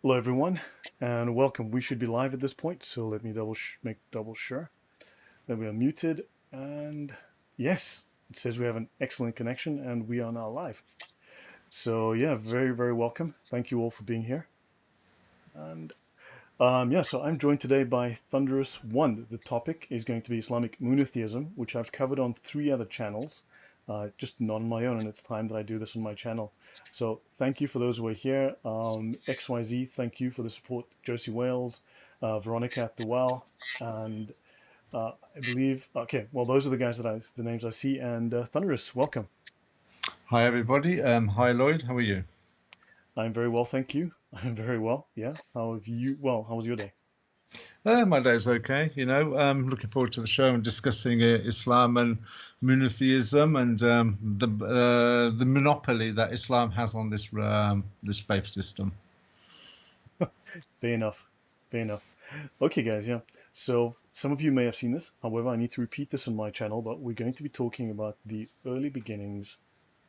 Hello, everyone, and welcome. We should be live at this point, so let me make double sure that we are muted. And yes, it says we have an excellent connection, and we are now live. So yeah, very, very welcome. Thank you all for being here. And yeah, so I'm joined today by Thunderous One. The topic is going to be Islamic Moonotheism, which I've covered on 3 other channels, just not on my own, and it's time that I do this on my channel. So thank you for those who are here. XYZ, thank you for the support. Josie Wales, Veronica at the well, and I believe, okay, well, those are the names I see, and Thunderous, welcome. Hi everybody. Hi Lloyd. How are you? I'm very well, thank you. I'm very well, yeah. How was your day? My day's okay. Looking forward to the show and discussing Islam and monotheism and the monopoly that Islam has on this faith system. Fair enough. Fair enough. Okay, guys, yeah. So some of you may have seen this. However, I need to repeat this on my channel, but we're going to be talking about the early beginnings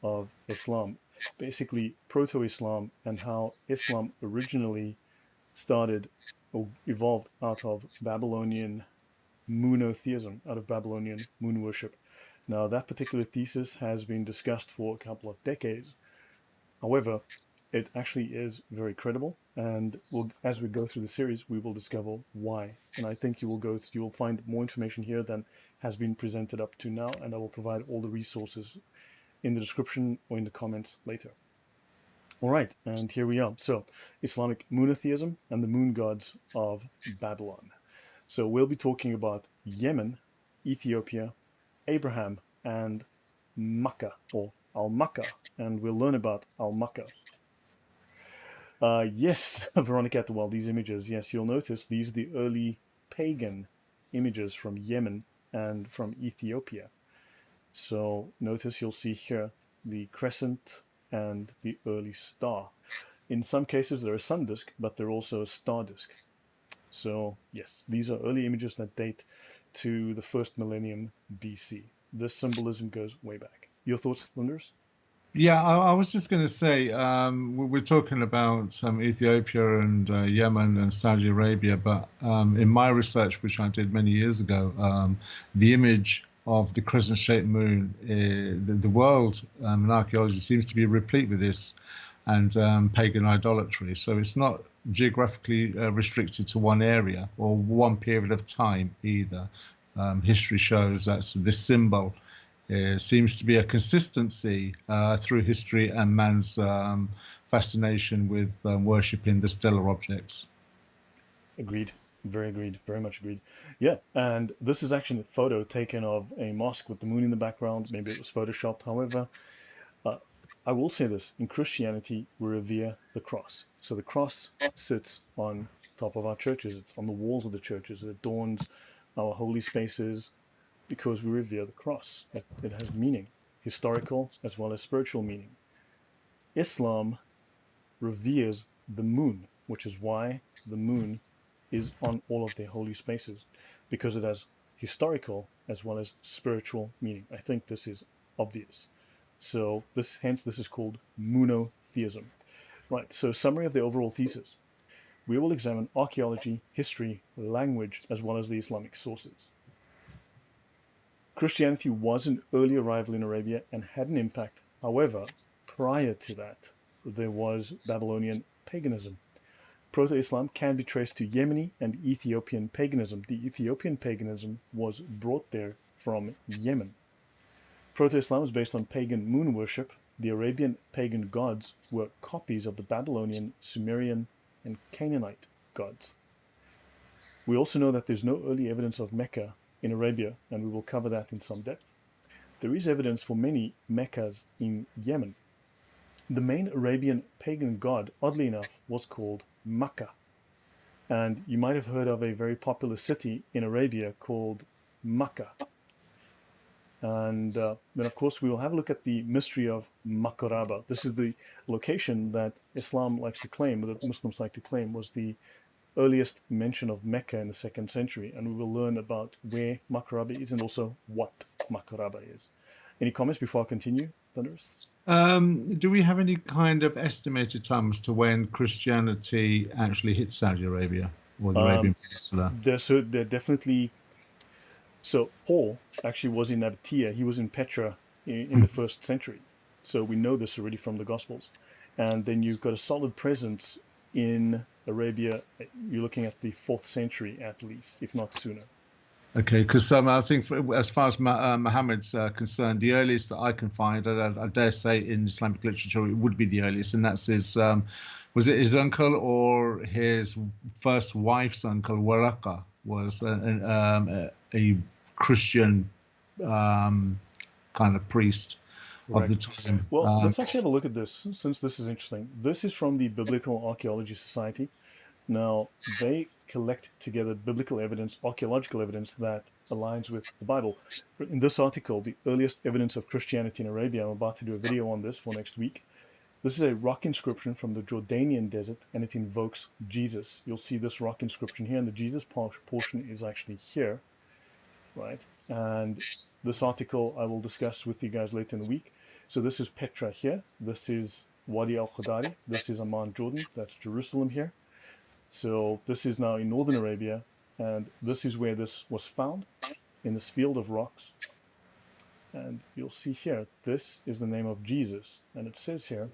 of Islam, basically proto-Islam, and how Islam originally started or evolved out of Babylonian Moonotheism, out of Babylonian moon worship. Now, that particular thesis has been discussed for a couple of decades. However, it actually is very credible, and as we go through the series, we will discover why. And I think you will find more information here than has been presented up to now, and I will provide all the resources in the description or in the comments later. All right, and here we are. So, Islamic monotheism and the moon gods of Babylon. So, we'll be talking about Yemen, Ethiopia, Abraham, and Makkah, or Al Makkah, and we'll learn about Al Makkah. Yes, Veronica at the well, these images, yes, you'll notice these are the early pagan images from Yemen and from Ethiopia. So notice you'll see here the crescent and the early star. In some cases, they're a sun disk, but they're also a star disk. So yes, these are early images that date to the first millennium BC. This symbolism goes way back. Your thoughts, Thunders? Yeah, I was just going to say we're talking about Ethiopia and Yemen and Saudi Arabia, but in my research, which I did many years ago, the image of the crescent-shaped moon, the world in archaeology seems to be replete with this and pagan idolatry. So it's not geographically restricted to one area or one period of time either. History shows that this symbol seems to be a consistency through history and man's fascination with worshipping the stellar objects. Agreed. Very agreed. Very much agreed. Yeah, and this is actually a photo taken of a mosque with the moon in the background. Maybe it was photoshopped. However, uh, I will say this: in Christianity, we revere the cross. So the cross sits on top of our churches. It's on the walls of the churches. It adorns our holy spaces because we revere the cross. It has meaning, historical as well as spiritual meaning. Islam reveres the moon, which is why the moon is on all of their holy spaces, because it has historical as well as spiritual meaning. I think this is obvious. So hence this is called monotheism. Right, so summary of the overall thesis. We will examine archaeology, history, language, as well as the Islamic sources. Christianity was an early arrival in Arabia and had an impact. However, prior to that, there was Babylonian paganism. Proto-Islam can be traced to Yemeni and Ethiopian paganism. The Ethiopian paganism was brought there from Yemen. Proto-Islam is based on pagan moon worship. The Arabian pagan gods were copies of the Babylonian, Sumerian, and Canaanite gods. We also know that there's no early evidence of Mecca in Arabia, and we will cover that in some depth. There is evidence for many Meccas in Yemen. The main Arabian pagan god, oddly enough, was called Makkah. And you might have heard of a very popular city in Arabia called Makkah. And then, of course, we will have a look at the mystery of Makaraba. This is the location that Islam likes to claim, that Muslims like to claim, was the earliest mention of Mecca in the 2nd century. And we will learn about where Makaraba is and also what Makaraba is. Any comments before I continue, Thunderous? Do we have any kind of estimated time as to when Christianity actually hit Saudi Arabia or the Arabian Um, Peninsula? they're definitely. So Paul actually was in Nabatea. He was in Petra in the first century. So we know this already from the Gospels. And then you've got a solid presence in Arabia. You're looking at the fourth century at least, if not sooner. Okay, because I think as far as Muhammad's concerned, the earliest that I can find, I dare say, in Islamic literature, it would be the earliest, and that's his, was it his uncle or his first wife's uncle, Waraka, was a Christian kind of priest of the Correct. time. Well, let's actually have a look at this since this is interesting. This is from the Biblical Archaeology Society. Now, they collect together biblical evidence, archaeological evidence that aligns with the Bible. In this article, the earliest evidence of Christianity in Arabia, I'm about to do a video on this for next week. This is a rock inscription from the Jordanian desert, and it invokes Jesus. You'll see this rock inscription here, and the Jesus portion is actually here, right? And this article I will discuss with you guys later in the week. So this is Petra here. This is Wadi al-Khudari. This is Amman, Jordan. That's Jerusalem here. So this is now in northern Arabia, and this is where this was found, in this field of rocks. And you'll see here, this is the name of Jesus. And it says here,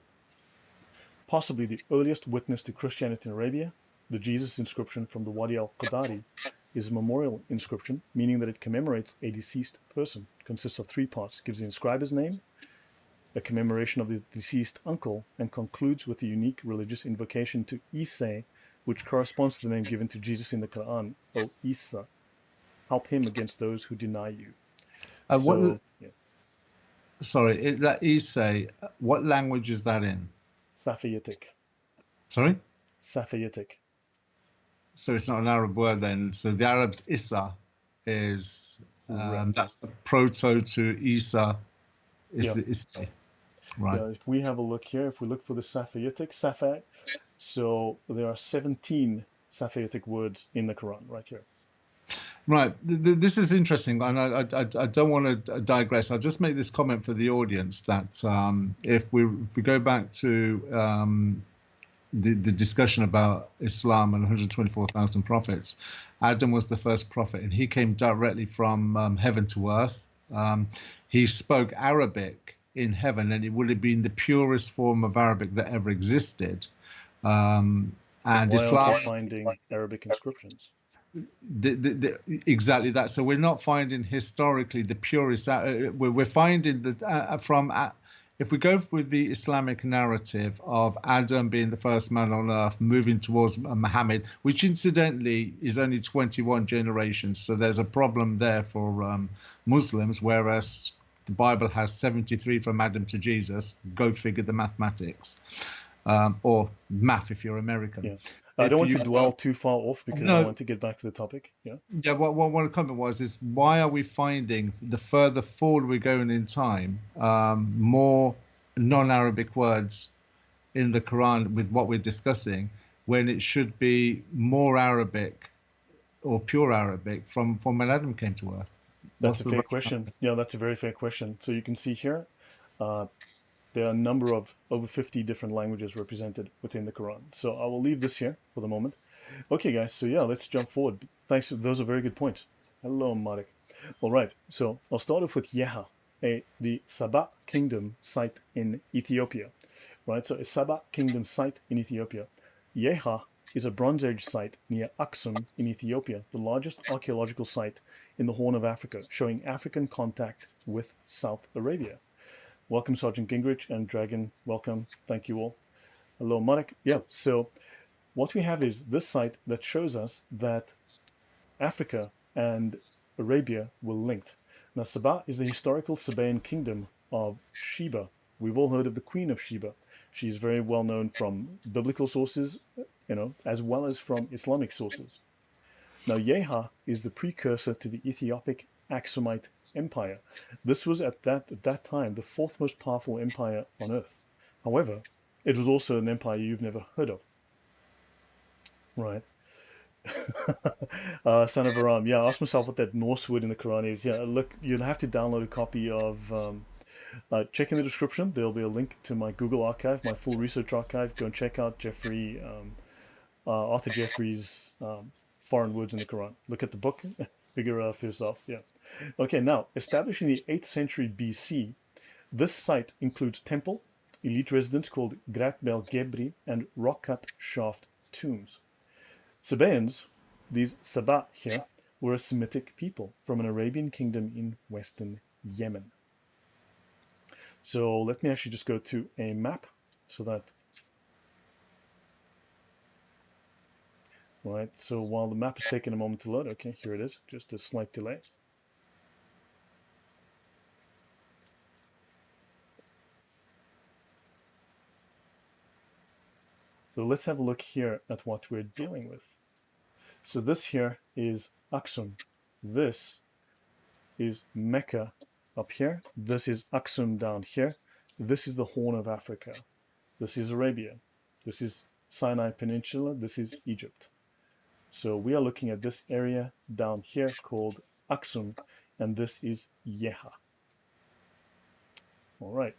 possibly the earliest witness to Christianity in Arabia, the Jesus inscription from the Wadi al-Qadari is a memorial inscription, meaning that it commemorates a deceased person. It consists of three parts. It gives the inscriber's name, a commemoration of the deceased uncle, and concludes with a unique religious invocation to Isa, which corresponds to the name given to Jesus in the Quran, O Isa. Help him against those who deny you. What? So, yeah, Sorry, that Isay, what language is that in? Safayitic. Sorry? Safayitic. So it's not an Arab word then. So the Arab's Issa is Correct. that's the proto to Isa is Yeah. the Issa, right? Yeah, if we have a look here, if we look for the Safayitic, so there are 17 Safayitic words in the Quran right here. Right. This is interesting, and I don't want to digress. I'll just make this comment for the audience that if we go back to the discussion about Islam and 124,000 prophets, Adam was the first prophet, and he came directly from heaven to earth. He spoke Arabic in heaven, and it would have been the purest form of Arabic that ever existed. And Why aren't Islam. we finding Arabic inscriptions? Exactly that. So we're not finding historically the purest. We're finding that if we go with the Islamic narrative of Adam being the first man on earth, moving towards Muhammad, which incidentally is only 21 generations. So there's a problem there for Muslims, whereas the Bible has 73 from Adam to Jesus. Go figure the mathematics, or math if you're American. Yeah. I don't want to dwell too far off because I No. want to get back to the topic. Yeah. Yeah, what one comment was is why are we finding the further forward we're going in time, more non-Arabic words in the Quran with what we're discussing, when it should be more Arabic or pure Arabic from when Adam came to earth? That's a fair question. Yeah, that's a very fair question. So you can see here, there are a number of over 50 different languages represented within the Quran. So I will leave this here for the moment. Okay, guys. So yeah, let's jump forward. Thanks. Those are very good points. Hello, Marek. All right. So I'll start off with Yeha, the Sabah kingdom site in Ethiopia. Right. So a Sabah kingdom site in Ethiopia. Yeha is a Bronze Age site near Aksum in Ethiopia, the largest archaeological site in the Horn of Africa, showing African contact with South Arabia. Welcome, Sergeant Gingrich and Dragon. Welcome. Thank you all. Hello, Marek. Yeah, so what we have is this site that shows us that Africa and Arabia were linked. Now, Sabah is the historical Sabaean kingdom of Sheba. We've all heard of the Queen of Sheba. She's very well known from biblical sources, as well as from Islamic sources. Now, Yeha is the precursor to the Ethiopic Aksumite Empire. This was at that time the fourth most powerful empire on earth. However, it was also an empire you've never heard of. Right. Son of Aram. Yeah, I asked myself what that Norse word in the Quran is. Yeah, look, you'll have to download a copy of Check in the description. There'll be a link to my Google archive, my full research archive. Go and check out Arthur Jeffrey's Foreign Words in the Quran. Look at the book, figure it out for yourself. Yeah. Okay, now, established in the 8th century BC, this site includes temple, elite residence called Grat Bel Gebri, and rock-cut shaft tombs. Sabaeans, these Saba here, were a Semitic people from an Arabian kingdom in western Yemen. So let me actually just go to a map so that, right, so while the map is taking a moment to load, okay, here it is, just a slight delay. So let's have a look here at what we're dealing with. So this here is Aksum. This is Mecca up here. This is Aksum down here. This is the Horn of Africa. This is Arabia. This is Sinai Peninsula. This is Egypt. So we are looking at this area down here called Aksum, and this is Yeha. All right.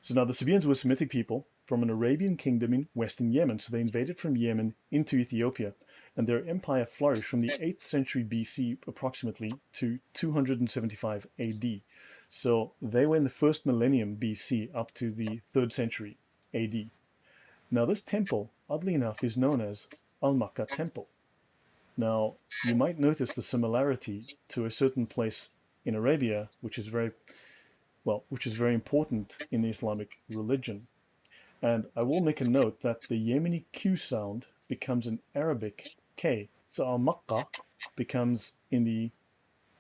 So now the Sabaeans were Semitic people from an Arabian kingdom in western Yemen. So they invaded from Yemen into Ethiopia, and their empire flourished from the 8th century BC approximately to 275 AD. So they were in the first millennium BC up to the 3rd century AD. Now this temple, oddly enough, is known as Al-Makkah Temple. Now you might notice the similarity to a certain place in Arabia, which is very important in the Islamic religion. And I will make a note that the Yemeni Q sound becomes an Arabic K. So Al-Makkah becomes, in the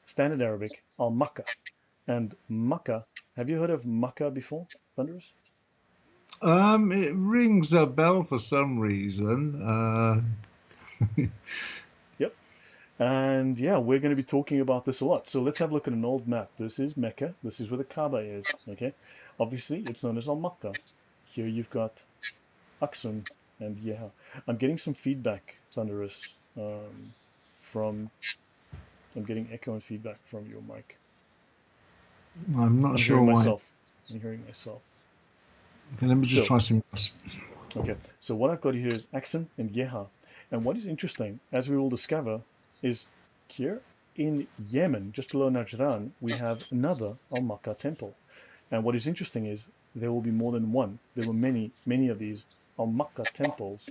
standard Arabic, Al-Makkah. And Makkah, have you heard of Makkah before, Thunderous? It rings a bell for some reason. Yep. And yeah, we're going to be talking about this a lot. So let's have a look at an old map. This is Mecca. This is where the Kaaba is. Okay. Obviously, it's known as Al-Makkah. Here you've got Aksum and Yeha. I'm getting some feedback, Thunderous, I'm getting echo and feedback from your mic. I'm not sure hearing why. myself. I'm hearing myself. Okay, let me just try something else. Okay, so what I've got here is Aksum and Yeha. And what is interesting, as we will discover, is here in Yemen, just below Najran, we have another Al-Makkah temple. And what is interesting is there will be more than one. There were many, many of these Al-Makkah temples.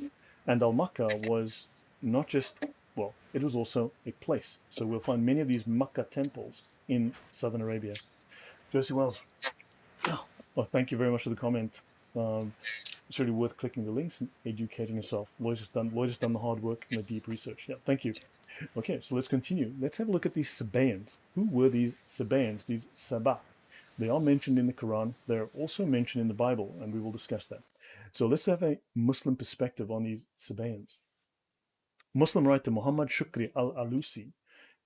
And Al-Makkah was not just, well, it was also a place. So we'll find many of these Makkah temples in southern Arabia. Josie Wells, oh, thank you very much for the comment. It's really worth clicking the links and educating yourself. Lloyd has done the hard work and the deep research. Yeah, thank you. Okay, so let's continue. Let's have a look at these Sabaeans. Who were these Sabaeans, these Saba? They are mentioned in the Quran. They're also mentioned in the Bible, and we will discuss that. So let's have a Muslim perspective on these Sabaeans. Muslim writer Muhammad Shukri al-Alusi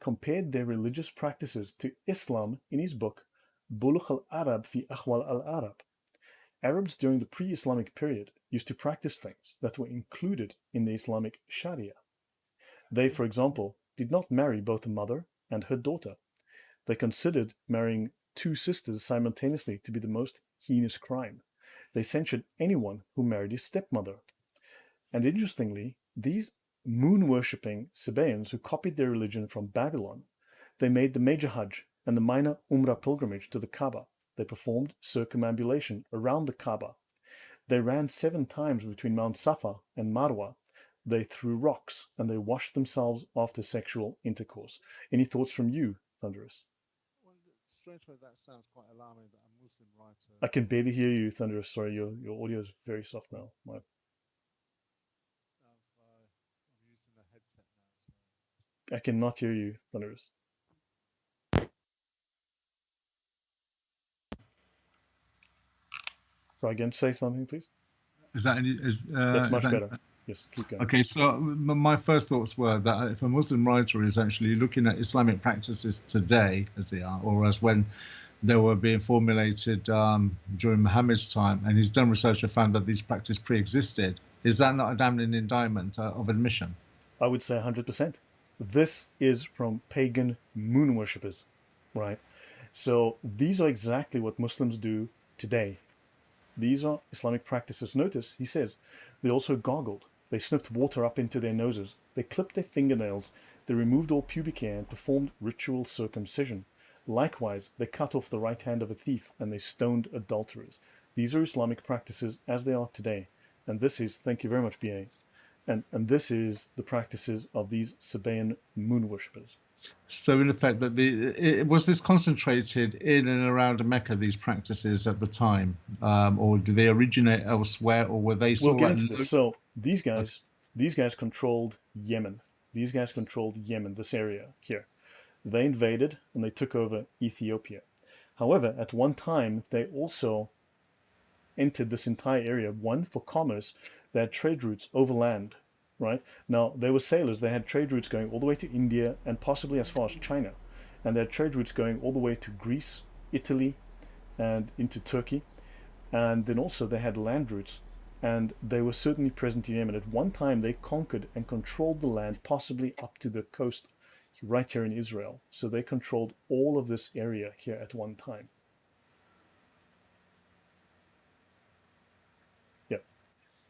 compared their religious practices to Islam in his book Bulugh al-Arab fi Akhwal al-Arab. Arabs during the pre-Islamic period used to practice things that were included in the Islamic Sharia. They, for example, did not marry both a mother and her daughter. They considered marrying two sisters simultaneously to be the most heinous crime. They censured anyone who married his stepmother. And interestingly, these moon-worshipping Sabaeans who copied their religion from Babylon, they made the major Hajj and the minor Umrah pilgrimage to the Kaaba. They performed circumambulation around the Kaaba. They ran 7 times between Mount Safa and Marwa. They threw rocks, and they washed themselves after sexual intercourse. Any thoughts from you, Thunderous? Well, straight away, that sounds quite alarming that a Muslim writer. I can barely hear you, Thunderous. Sorry, your audio is very soft now. I'm using a headset now. So. I cannot hear you, Thunderous. Try again. Say something, please. Is that any? That's much better. Yes, keep going. Okay, so my first thoughts were that if a Muslim writer is actually looking at Islamic practices today as they are, or as when they were being formulated during Muhammad's time, and he's done research and found that these practices pre-existed, is that not a damning indictment of admission? I would say 100%. This is from pagan moon worshippers, right? So these are exactly what Muslims do today. These are Islamic practices. Notice, he says, they also gargled. They sniffed water up into their noses. They clipped their fingernails. They removed all pubic hair and performed ritual circumcision. Likewise, they cut off the right hand of a thief and they stoned adulterers. These are Islamic practices as they are today. And this is, thank you very much, BA. And this is the practices of these Sabaean moon worshippers. So, in effect, that was this concentrated in and around Mecca, these practices at the time, or do they originate elsewhere, or were they We'll sort get of into like this. So okay. these guys controlled Yemen. These guys controlled Yemen, this area here. They invaded and they took over Ethiopia. However, at one time, they also entered this entire area, one, for commerce. They had trade routes overland, right? Now, they were sailors. They had trade routes going all the way to India and possibly as far as China. And they had trade routes going all the way to Greece, Italy, and into Turkey. And then also they had land routes. And they were certainly present in Yemen. At one time, they conquered and controlled the land, possibly up to the coast right here in Israel. So they controlled all of this area here at one time. Yeah.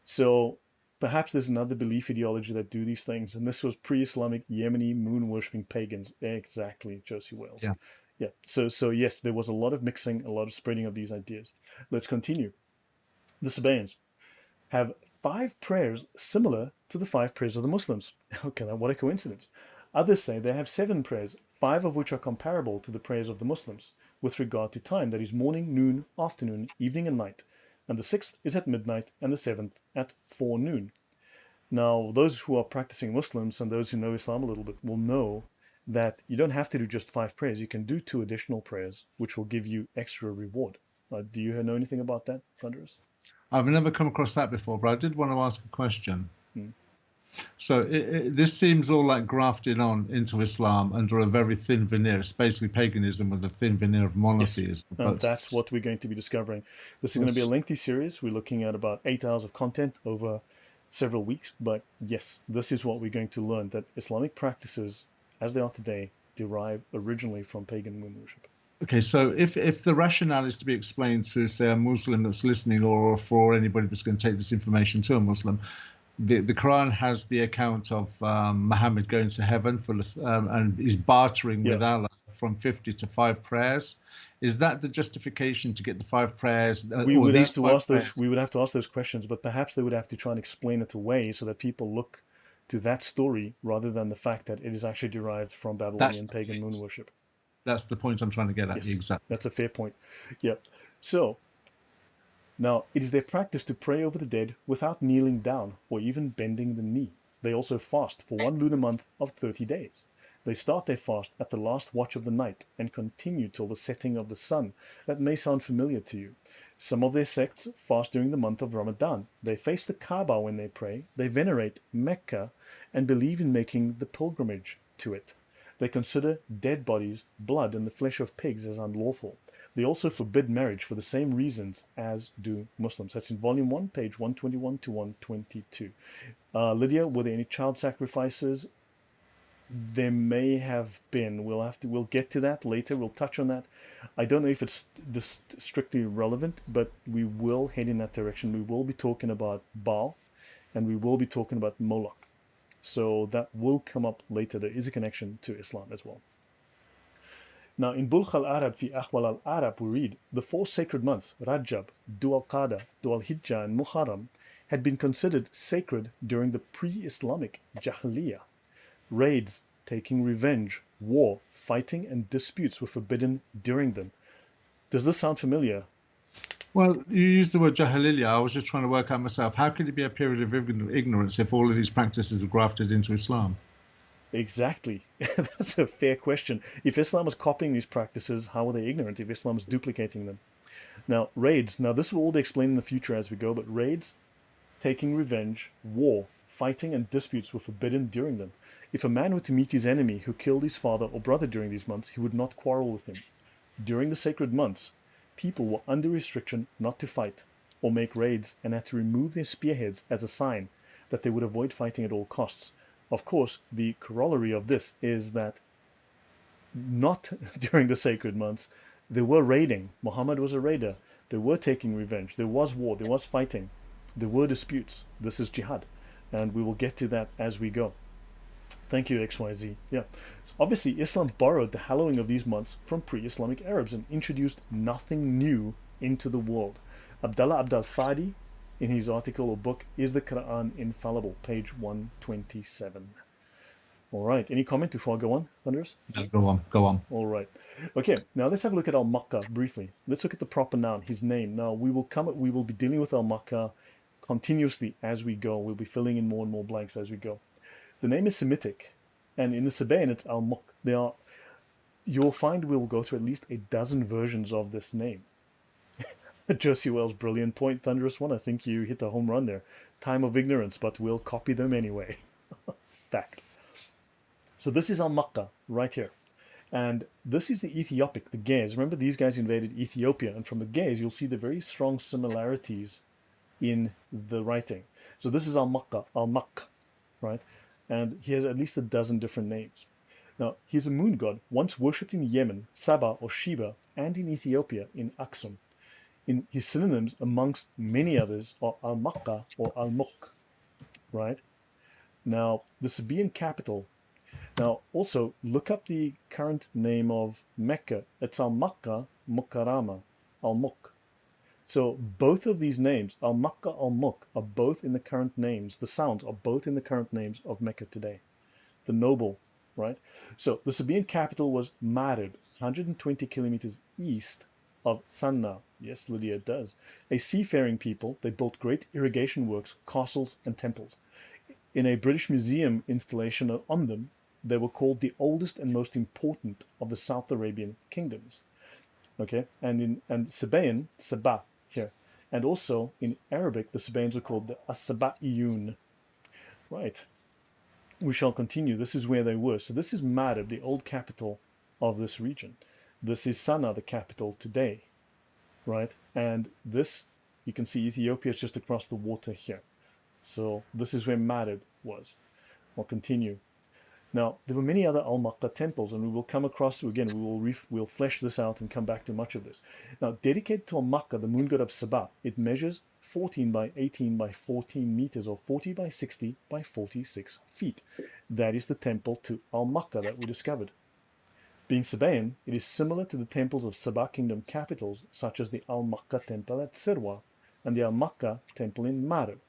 So perhaps there's another belief ideology that do these things. And this was pre-Islamic Yemeni moon worshipping pagans. Exactly, Josie Wales. Yeah. Yeah. So yes, there was a lot of mixing, a lot of spreading of these ideas. Let's continue. The Sabaeans have 5 prayers similar to the 5 prayers of the Muslims. Okay, now what a coincidence. Others say they have 7 prayers, 5 of which are comparable to the prayers of the Muslims with regard to time, that is morning, noon, afternoon, evening, and night. And the 6th is at midnight, and the 7th at forenoon. Now, those who are practicing Muslims and those who know Islam a little bit will know that you don't have to do just 5 prayers. You can do 2 additional prayers, which will give you extra reward. Do you know anything about that, Thunderous? I've never come across that before, but I did want to ask a question. Hmm. So, this seems all like grafted on into Islam under a very thin veneer. It's basically paganism with a thin veneer of Yes, monotheism. and But that's what we're going to be discovering. This is going to be a let's lengthy series. We're looking at about 8 hours of content over several weeks. But yes, this is what we're going to learn, that Islamic practices, as they are today, derive originally from pagan moon worship. Okay, so if the rationale is to be explained to, say, a Muslim that's listening, or for anybody that's going to take this information to a Muslim, the Quran has the account of Muhammad going to heaven and he's bartering Yeah, with Allah from 50 to 5 prayers. Is that the justification to get the 5 prayers, we or would have these to five ask those. prayers? We would have to ask those questions, but perhaps they would have to try and explain it away so that people look to that story rather than the fact that it is actually derived from That's Babylonian the pagan moon point. worship. That's the point I'm trying to get at. Yes, Exactly. that's a fair point. Yep. So now, it is their practice to pray over the dead without kneeling down or even bending the knee. They also fast for one lunar month of 30 days. They start their fast at the last watch of the night and continue till the setting of the sun. That may sound familiar to you. Some of their sects fast during the month of Ramadan. They face the Kaaba when they pray. They venerate Mecca and believe in making the pilgrimage to it. They consider dead bodies, blood, and the flesh of pigs as unlawful. They also forbid marriage for the same reasons as do Muslims. That's in volume 1, page 121 to 122. Lydia, were there any child sacrifices? There may have been. We'll get to that later. We'll touch on that. I don't know if it's this strictly relevant, but we will head in that direction. We will be talking about Baal and we will be talking about Moloch. So that will come up later. There is a connection to Islam as well. Now, in Bulkh al-Arab fi Ahwal al-Arab, we read, the 4 sacred months, Rajab, Dhu al-Qada, Dhu al-Hijjah, and Muharram, had been considered sacred during the pre-Islamic Jahiliyyah. Raids, taking revenge, war, fighting, and disputes were forbidden during them. Does this sound familiar? Well, you used the word jahiliyyah. I was just trying to work out myself. How could it be a period of ignorance if all of these practices are grafted into Islam? Exactly. That's a fair question. If Islam is copying these practices, how are they ignorant if Islam is duplicating them? Now, raids. Now, this will all be explained in the future as we go, but raids, taking revenge, war, fighting, and disputes were forbidden during them. If a man were to meet his enemy who killed his father or brother during these months, he would not quarrel with him. During the sacred months, people were under restriction not to fight or make raids and had to remove their spearheads as a sign that they would avoid fighting at all costs. Of course, the corollary of this is that not during the sacred months, They were raiding. Muhammad was a raider. They were taking revenge. There was war. There was fighting. There were disputes. This is jihad. And we will get to that as we go. Thank you, XYZ. Yeah. So obviously, Islam borrowed the hallowing of these months from pre-Islamic Arabs and introduced nothing new into the world. Abdullah Abdal Fadi, in his article or book, Is the Quran Infallible? Page 127. All right. Any comment before I go on, Thunderous? No, go on, go on. All right. Okay. Now let's have a look at Al-Makkah briefly. Let's look at the proper noun, his name. Now we will be dealing with Al-Makkah continuously as we go. We'll be filling in more and more blanks as we go. The name is Semitic, and in the Sabaean it's Al-Muk. You'll find we'll go through at least a dozen versions of this name. Josie Wells, brilliant point, Thunderous One. I think you hit a home run there. Time of ignorance, but we'll copy them anyway. Fact. So this is Al-Makkah right here. And this is the Ethiopic, the Ge'ez. Remember, these guys invaded Ethiopia, and from the Ge'ez you'll see the very strong similarities in the writing. So this is Al-Makkah, Al-Mak, right? And he has at least a dozen different names. Now, he's a moon god, once worshipped in Yemen, Saba or Sheba, and in Ethiopia, in Aksum. In his synonyms, amongst many others, are Al-Makkah or Al-Muk, right? Now, the Sabaean capital. Now, also, look up the current name of Mecca. It's Al-Makkah Mukarrama, Al-Muk. So both of these names, Al-Makkah, Al-Muk, are both in the current names. The sounds are both in the current names of Mecca today. The noble, right? So the Sabaean capital was Marib, 120 kilometers east of Sanna. Yes, Lydia, it does. A seafaring people, they built great irrigation works, castles, and temples. In a British museum installation on them, they were called the oldest and most important of the South Arabian kingdoms. Okay, and Sabaean, Sabah here, and also in Arabic, the Sabaeans are called the As-Sabaiyun. Right. We shall continue. This is where they were. So this is Marib, the old capital of this region. This is Sanaa, the capital today, right? And this, you can see Ethiopia is just across the water here. So this is where Marib was. I'll continue. Now, there were many other Al-Makkah temples, and we will come across, again, we'll flesh this out and come back to much of this. Now, dedicated to Al-Makkah, the moon god of Sabah, it measures 14 by 18 by 14 meters, or 40 by 60 by 46 feet. That is the temple to Al-Makkah that we discovered. Being Sabaean, it is similar to the temples of Sabah kingdom capitals, such as the Al-Makkah temple at Sirwa and the Al-Makkah temple in Marib.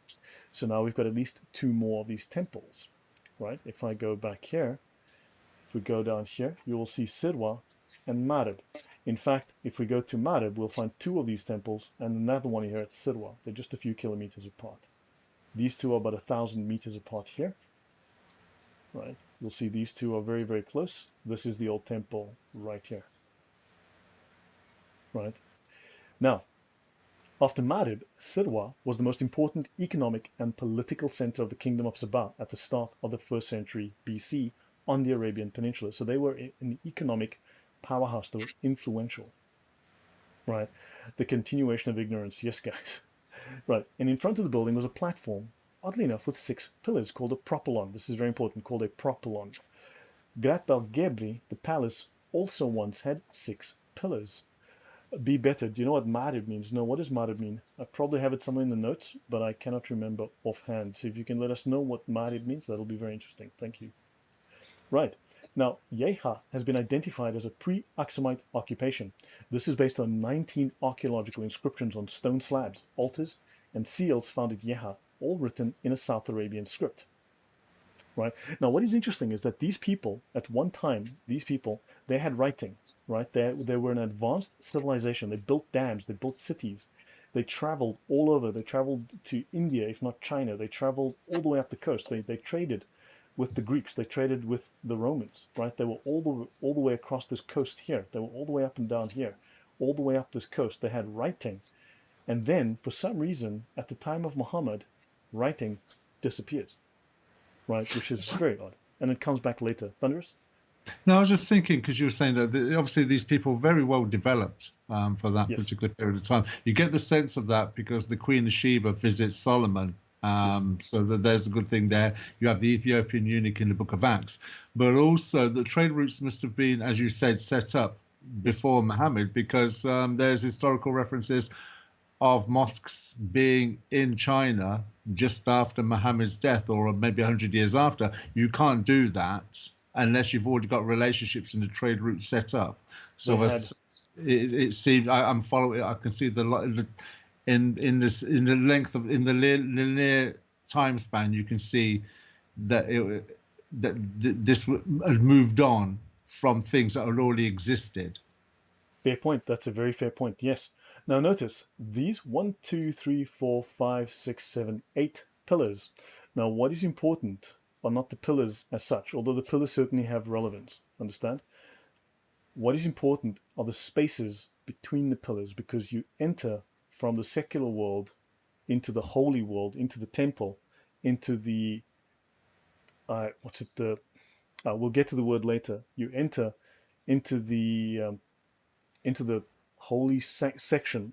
So now we've got at least two more of these temples. Right? If I go back here, if we go down here, you will see Sirwa and Marib. In fact, if we go to Marib, we'll find two of these temples and another one here at Sirwa. They're just a few kilometers apart. These two are about 1,000 meters apart here. Right? You'll see these two are very, very close. This is the old temple right here. Right? Now, after Marib, Sirwa was the most important economic and political center of the kingdom of Sabah at the start of the 1st century BC on the Arabian Peninsula. So they were an economic powerhouse. They were influential. Right? The continuation of ignorance. Yes, guys. Right. And in front of the building was a platform, oddly enough, with 6 pillars called a propylon. This is very important, called a propylon. Grat Gebri, the palace, also once had 6 pillars. Be better. Do you know what Marib means? No, what does Marib mean? I probably have it somewhere in the notes, but I cannot remember offhand. So if you can let us know what Marib means, that'll be very interesting. Thank you. Right. Now, Yeha has been identified as a pre-Aksumite occupation. This is based on 19 archaeological inscriptions on stone slabs, altars, and seals found at Yeha, all written in a South Arabian script. Right. Now, what is interesting is that these people, at one time, they had writing, right? They were an advanced civilization. They built dams, they built cities. They traveled all over. They traveled to India, if not China. They traveled all the way up the coast. They traded with the Greeks. They traded with the Romans, right? They were all the way across this coast here. They were all the way up and down here, all the way up this coast. They had writing. And then, for some reason, at the time of Muhammad, writing disappears. Right, which is very odd. And it comes back later. Thunderous? No, I was just thinking, because you were saying that obviously these people were very well developed for that Yes. particular period of time. You get the sense of that because the Queen of Sheba visits Solomon. So there's a good thing there. You have the Ethiopian eunuch in the Book of Acts. But also the trade routes must have been, as you said, set up Yes. before Muhammad, because there's historical references of mosques being in China just after Muhammad's death, or maybe 100 years after. You can't do that unless you've already got relationships and the trade route set up. They So had, if it seems I'm following, I can see in this in the length of in the linear time span, you can see that this had moved on from things that had already existed. fair point. That's a very fair point. Yes. Now notice these one, two, three, four, five, six, seven, 8 pillars. Now, what is important are not the pillars as such, although the pillars certainly have relevance. Understand? What is important are the spaces between the pillars, because you enter from the secular world into the holy world, into the temple, into the what's it? The we'll get to the word later. You enter into the holy section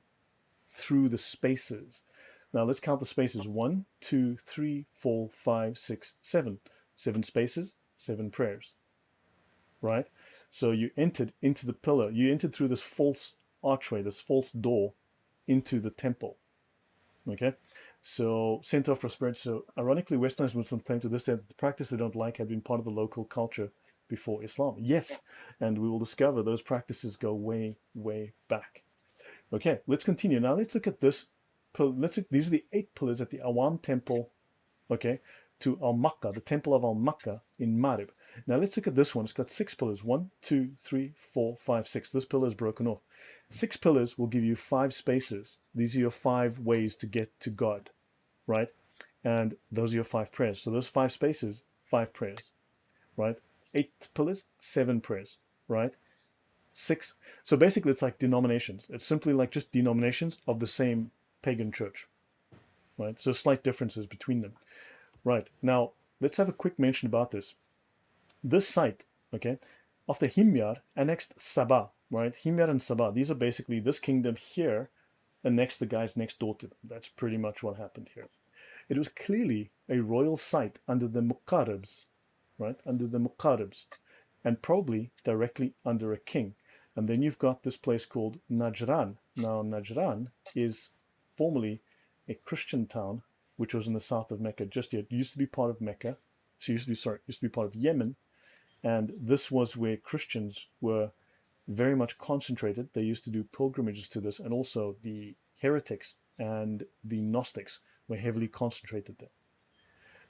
through the spaces. Now let's count the spaces. One, two, three, four, five, six, seven. 7 spaces, 7 prayers. Right? So you entered into the pillar. You entered through this false archway, this false door into the temple. Okay? So, center of prosperity. So, ironically, Westerners Muslims claim to this that the practice they don't like had been part of the local culture before Islam. Yes, and we will discover those practices go way, way back. Okay, let's continue. Now, let's look at this. These are the 8 pillars at the Awam temple, okay, to Al Makkah, the temple of Al Makkah in Marib. Now, let's look at this one. It's got 6 pillars. 1, 2, 3, 4, 5, 6. This pillar is broken off. 6 pillars will give you 5 spaces. These are your 5 ways to get to God, right? And those are your 5 prayers. So those 5 spaces, 5 prayers, right? 8 pillars, 7 prayers, right? 6. So basically, it's like denominations. It's simply like just denominations of the same pagan church, right? So slight differences between them, right? Now, let's have a quick mention about this. This site, okay, after Himyar annexed Sabah, right? Himyar and Sabah, these are basically this kingdom here annexed the guys next door to them. That's pretty much what happened here. It was clearly a royal site under the Muqarrabs, right? Under the Muqarrabs, and probably directly under a king. And then you've got this place called Najran. Now, Najran is formerly a Christian town, which was in the south of Mecca. Just yet, it used to be part of Mecca. So used to be part of Yemen, and this was where Christians were very much concentrated. They used to do pilgrimages to this, and also the heretics and the Gnostics were heavily concentrated there.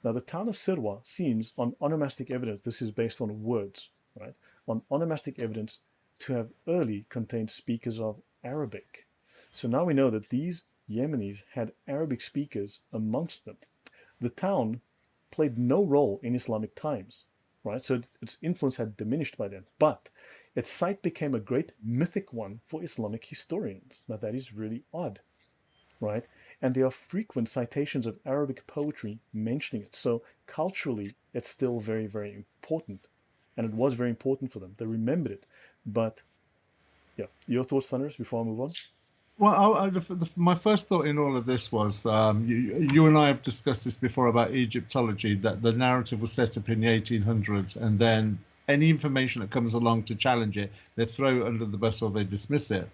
Now, the town of Sirwa seems, on onomastic evidence, this is based on words, right? On onomastic evidence, to have early contained speakers of Arabic. So now we know that these Yemenis had Arabic speakers amongst them. The town played no role in Islamic times, right? So its influence had diminished by then. But its site became a great mythic one for Islamic historians. Now that is really odd, right? And there are frequent citations of Arabic poetry mentioning it. So culturally, it's still very, very important. And it was very important for them. They remembered it. But yeah, your thoughts, Thunderous, before I move on? Well, my first thought in all of this was you and I have discussed this before about Egyptology, that the narrative was set up in the 1800s, and then any information that comes along to challenge it, they throw it under the bus or they dismiss it.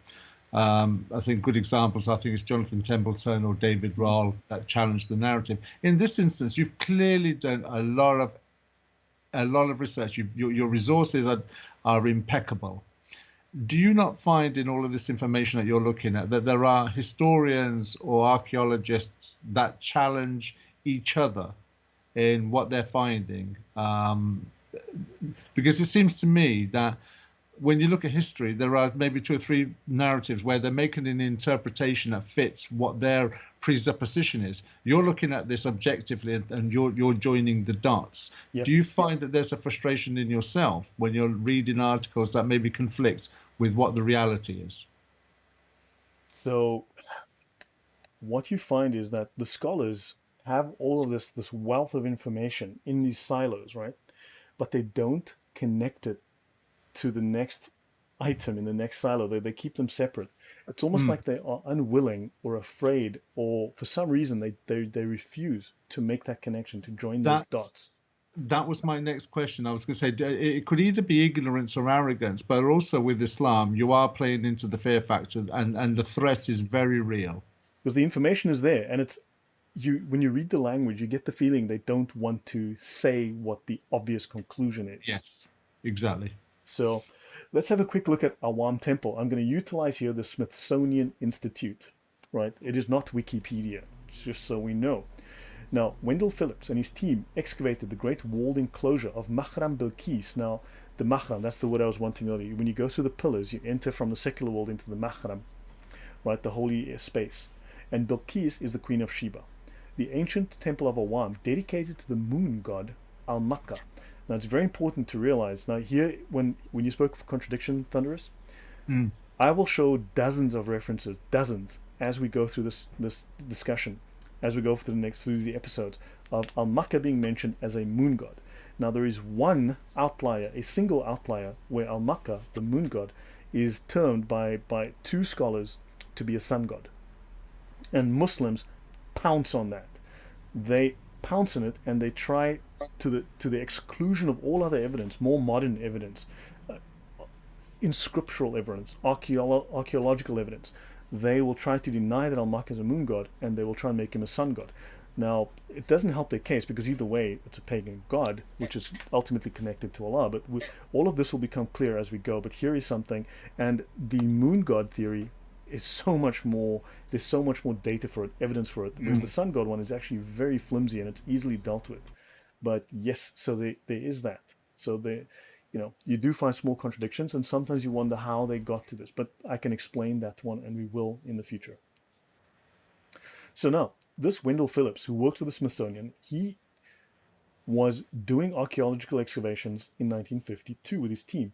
I think good examples, I think it's Jonathan Templeton or David Rahl that challenged the narrative. In this instance, you've clearly done a lot of research. Your resources are impeccable. Do you not find in all of this information that you're looking at that there are historians or archaeologists that challenge each other in what they're finding? Because it seems to me that when you look at history, there are maybe 2 or 3 narratives where they're making an interpretation that fits what their presupposition is. You're looking at this objectively, and you're joining the dots. Yep. Do you find that there's a frustration in yourself when you're reading articles that maybe conflict with what the reality is? So what you find is that the scholars have all of this wealth of information in these silos, right? But they don't connect it to the next item in the next silo. They keep them separate. It's almost Mm. like they are unwilling or afraid, or for some reason they refuse to make that connection, to join those That's dots. that was my next question. I was going to say it could either be ignorance or arrogance, but also with Islam, you are playing into the fear factor, and the threat is very real. Because the information is there, and it's you when you read the language, you get the feeling they don't want to say what the obvious conclusion is. Yes, exactly. So let's have a quick look at Awam Temple. I'm going to utilize here the Smithsonian Institute, right? It is not Wikipedia, just so we know. Now, Wendell Phillips and his team excavated the great walled enclosure of Mahram Bilqis. Now, the Mahram, that's the word I was wanting earlier. When you go through the pillars, you enter from the secular world into the Mahram, right, the holy space. And Bilqis is the queen of Sheba. The ancient temple of Awam, dedicated to the moon god Al-Makkah. Now, it's very important to realize. Now, here, when you spoke of contradiction, Thunderous, Mm. I will show dozens of references, dozens, as we go through this discussion, as we go through the episodes of Al-Makkah being mentioned as a moon god. Now, there is one outlier, a single outlier, where Al-Makkah, the moon god, is termed by two scholars to be a sun god. And Muslims pounce on that. They pounce on it, and they try to the exclusion of all other evidence, more modern evidence, in scriptural evidence, archaeological evidence. They will try to deny that Al-Makkah is a moon god, and they will try and make him a sun god. Now, it doesn't help their case, because either way, it's a pagan god, which is ultimately connected to Allah. But all of this will become clear as we go. But here is something, and the moon god theory is so much more. There's so much more data for it, evidence for it. Whereas the sun god one is actually very flimsy, and it's easily dealt with. But yes, so there is that. So you do find small contradictions, and sometimes you wonder how they got to this. But I can explain that one, and we will in the future. So now, this Wendell Phillips, who worked for the Smithsonian, he was doing archaeological excavations in 1952 with his team.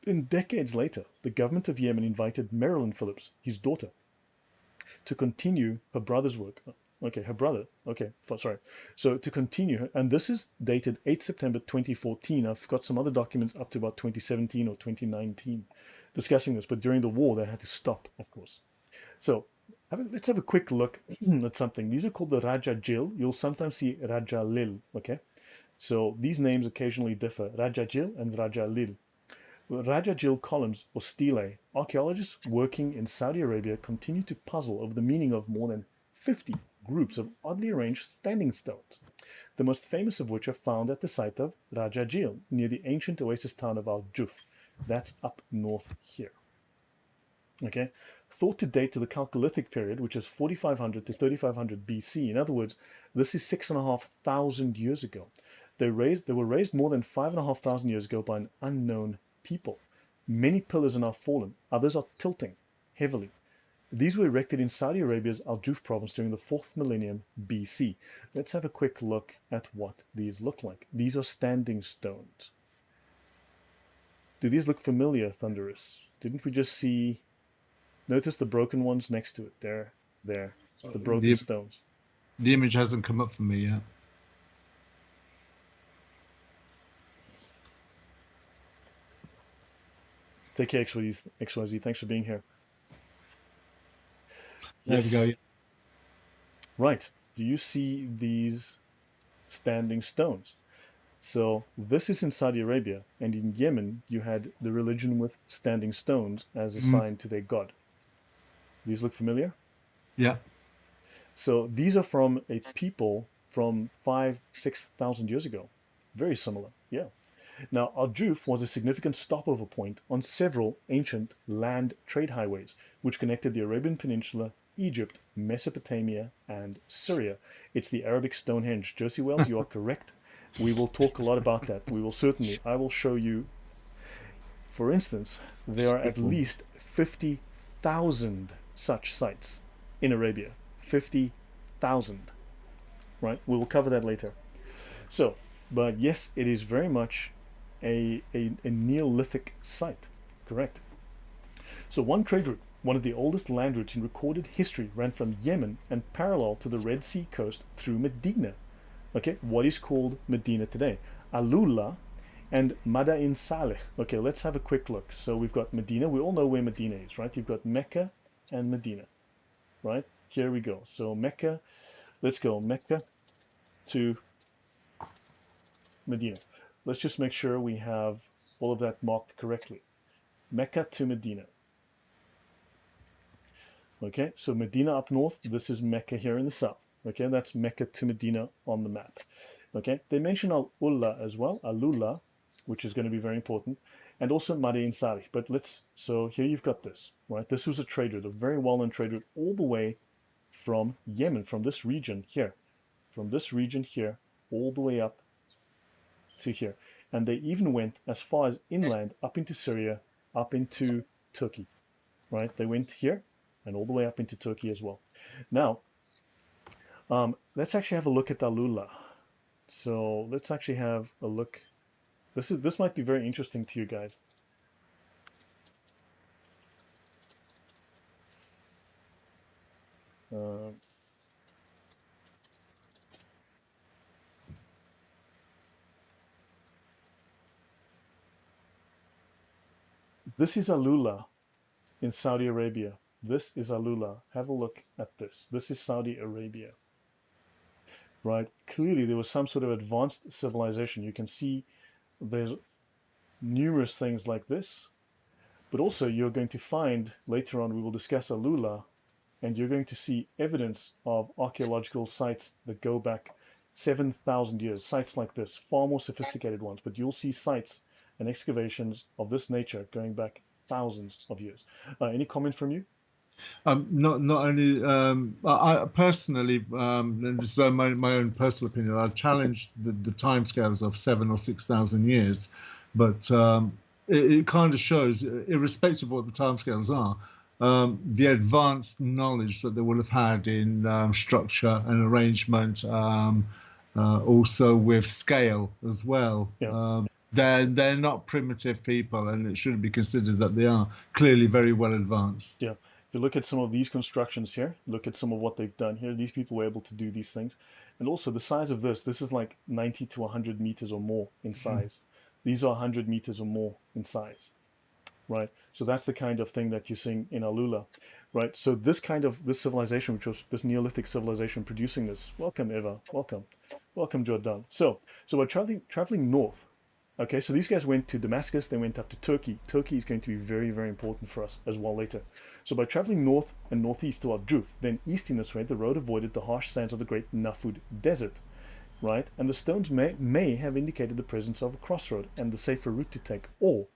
Then decades later, the government of Yemen invited Marilyn Phillips, his daughter, to continue her brother's work. Okay, her brother. Okay, sorry. So to continue, and this is dated 8 September 2014. I've got some other documents up to about 2017 or 2019 discussing this, but during the war, they had to stop, of course. So let's have a quick look at something. These are called the Raja Jil. You'll sometimes see Raja Lil, okay? So these names occasionally differ, Raja Jil and Raja Lil. Raja Jil columns, or stelae, archaeologists working in Saudi Arabia continue to puzzle over the meaning of more than 50 groups of oddly arranged standing stones, the most famous of which are found at the site of Raja Jil, near the ancient oasis town of Al-Juf. That's up north here. Okay, thought to date to the Chalcolithic period, which is 4500 to 3500 BC. In other words, this is 6,500 years ago. They were raised more than 5,500 years ago by an unknown people. Many pillars are now fallen. Others are tilting heavily. These were erected in Saudi Arabia's Al-Juf province during the 4th millennium BC. Let's have a quick look at what these look like. These are standing stones. Do these look familiar, Thunderous? Didn't we just see... Notice the broken ones next to it. There. The broken stones. The image hasn't come up for me yet. Take care, XYZ. Thanks for being here. There we go. Right. Do you see these standing stones? So this is in Saudi Arabia, and in Yemen, you had the religion with standing stones as a sign to their god. These look familiar? Yeah. So these are from a people from 6,000 years ago. Very similar, yeah. Now, Al-Juf was a significant stopover point on several ancient land trade highways, which connected the Arabian Peninsula, Egypt, Mesopotamia, and Syria. It's the Arabic Stonehenge. Josie Wells, you are correct. We will talk a lot about that. I will show you, for instance, there are at least 50,000 such sites in Arabia. 50,000. Right? We will cover that later. So, but yes, it is very much a Neolithic site. Correct. So one trade route, one of the oldest land routes in recorded history, ran from Yemen and parallel to the Red Sea coast through Medina. Okay, what is called Medina today? Alula and Madain Saleh. Okay, let's have a quick look. So we've got Medina. We all know where Medina is, right? You've got Mecca and Medina, right? Here we go. So Mecca, let's go Mecca to Medina. Let's just make sure we have all of that marked correctly. Mecca to Medina. Okay, so Medina up north, this is Mecca here in the south. Okay, that's Mecca to Medina on the map. Okay, they mention Al-Ula as well, Al-Ula, which is going to be very important, and also Madain Sari. But so here you've got this, right? This was a trade route, a very well-known trade route all the way from Yemen, from this region here, all the way up to here. And they even went as far as inland, up into Syria, up into Turkey, right? They went here and all the way up into Turkey as well. Now, let's actually have a look at Al-Ula. So let's actually have a look. This might be very interesting to you guys. This is Al-Ula in Saudi Arabia. This is Al-Ula. Have a look at this. This is Saudi Arabia. Right? Clearly there was some sort of advanced civilization. You can see there's numerous things like this, but also you're going to find later on, we will discuss Al-Ula, and you're going to see evidence of archaeological sites that go back 7,000 years. Sites like this, far more sophisticated ones, but you'll see sites and excavations of this nature going back thousands of years. Any comment from you? Not only I personally, and this is my own personal opinion, I challenge the timescales of 7,000 or 6,000 years, but it kind of shows, irrespective of what the timescales are, the advanced knowledge that they would have had in structure and arrangement, also with scale as well. Yeah. They're not primitive people, and it shouldn't be considered that they are. Clearly very well advanced. Yeah. If you look at some of these constructions here, look at some of what they've done here. These people were able to do these things. And also the size of this is like 90 to 100 meters or more in size. These are 100 meters or more in size, right? So that's the kind of thing that you're seeing in Al-Ula, right? So this civilization, which was this Neolithic civilization producing this. Welcome, Eva. Welcome, Jordan. So by traveling north. Okay, so these guys went to Damascus, they went up to Turkey. Turkey is going to be very, very important for us as well later. So by traveling north and northeast to Al-Juf, then east in this way, the road avoided the harsh sands of the great Nafud Desert, right? And the stones may have indicated the presence of a crossroad and the safer route to take, or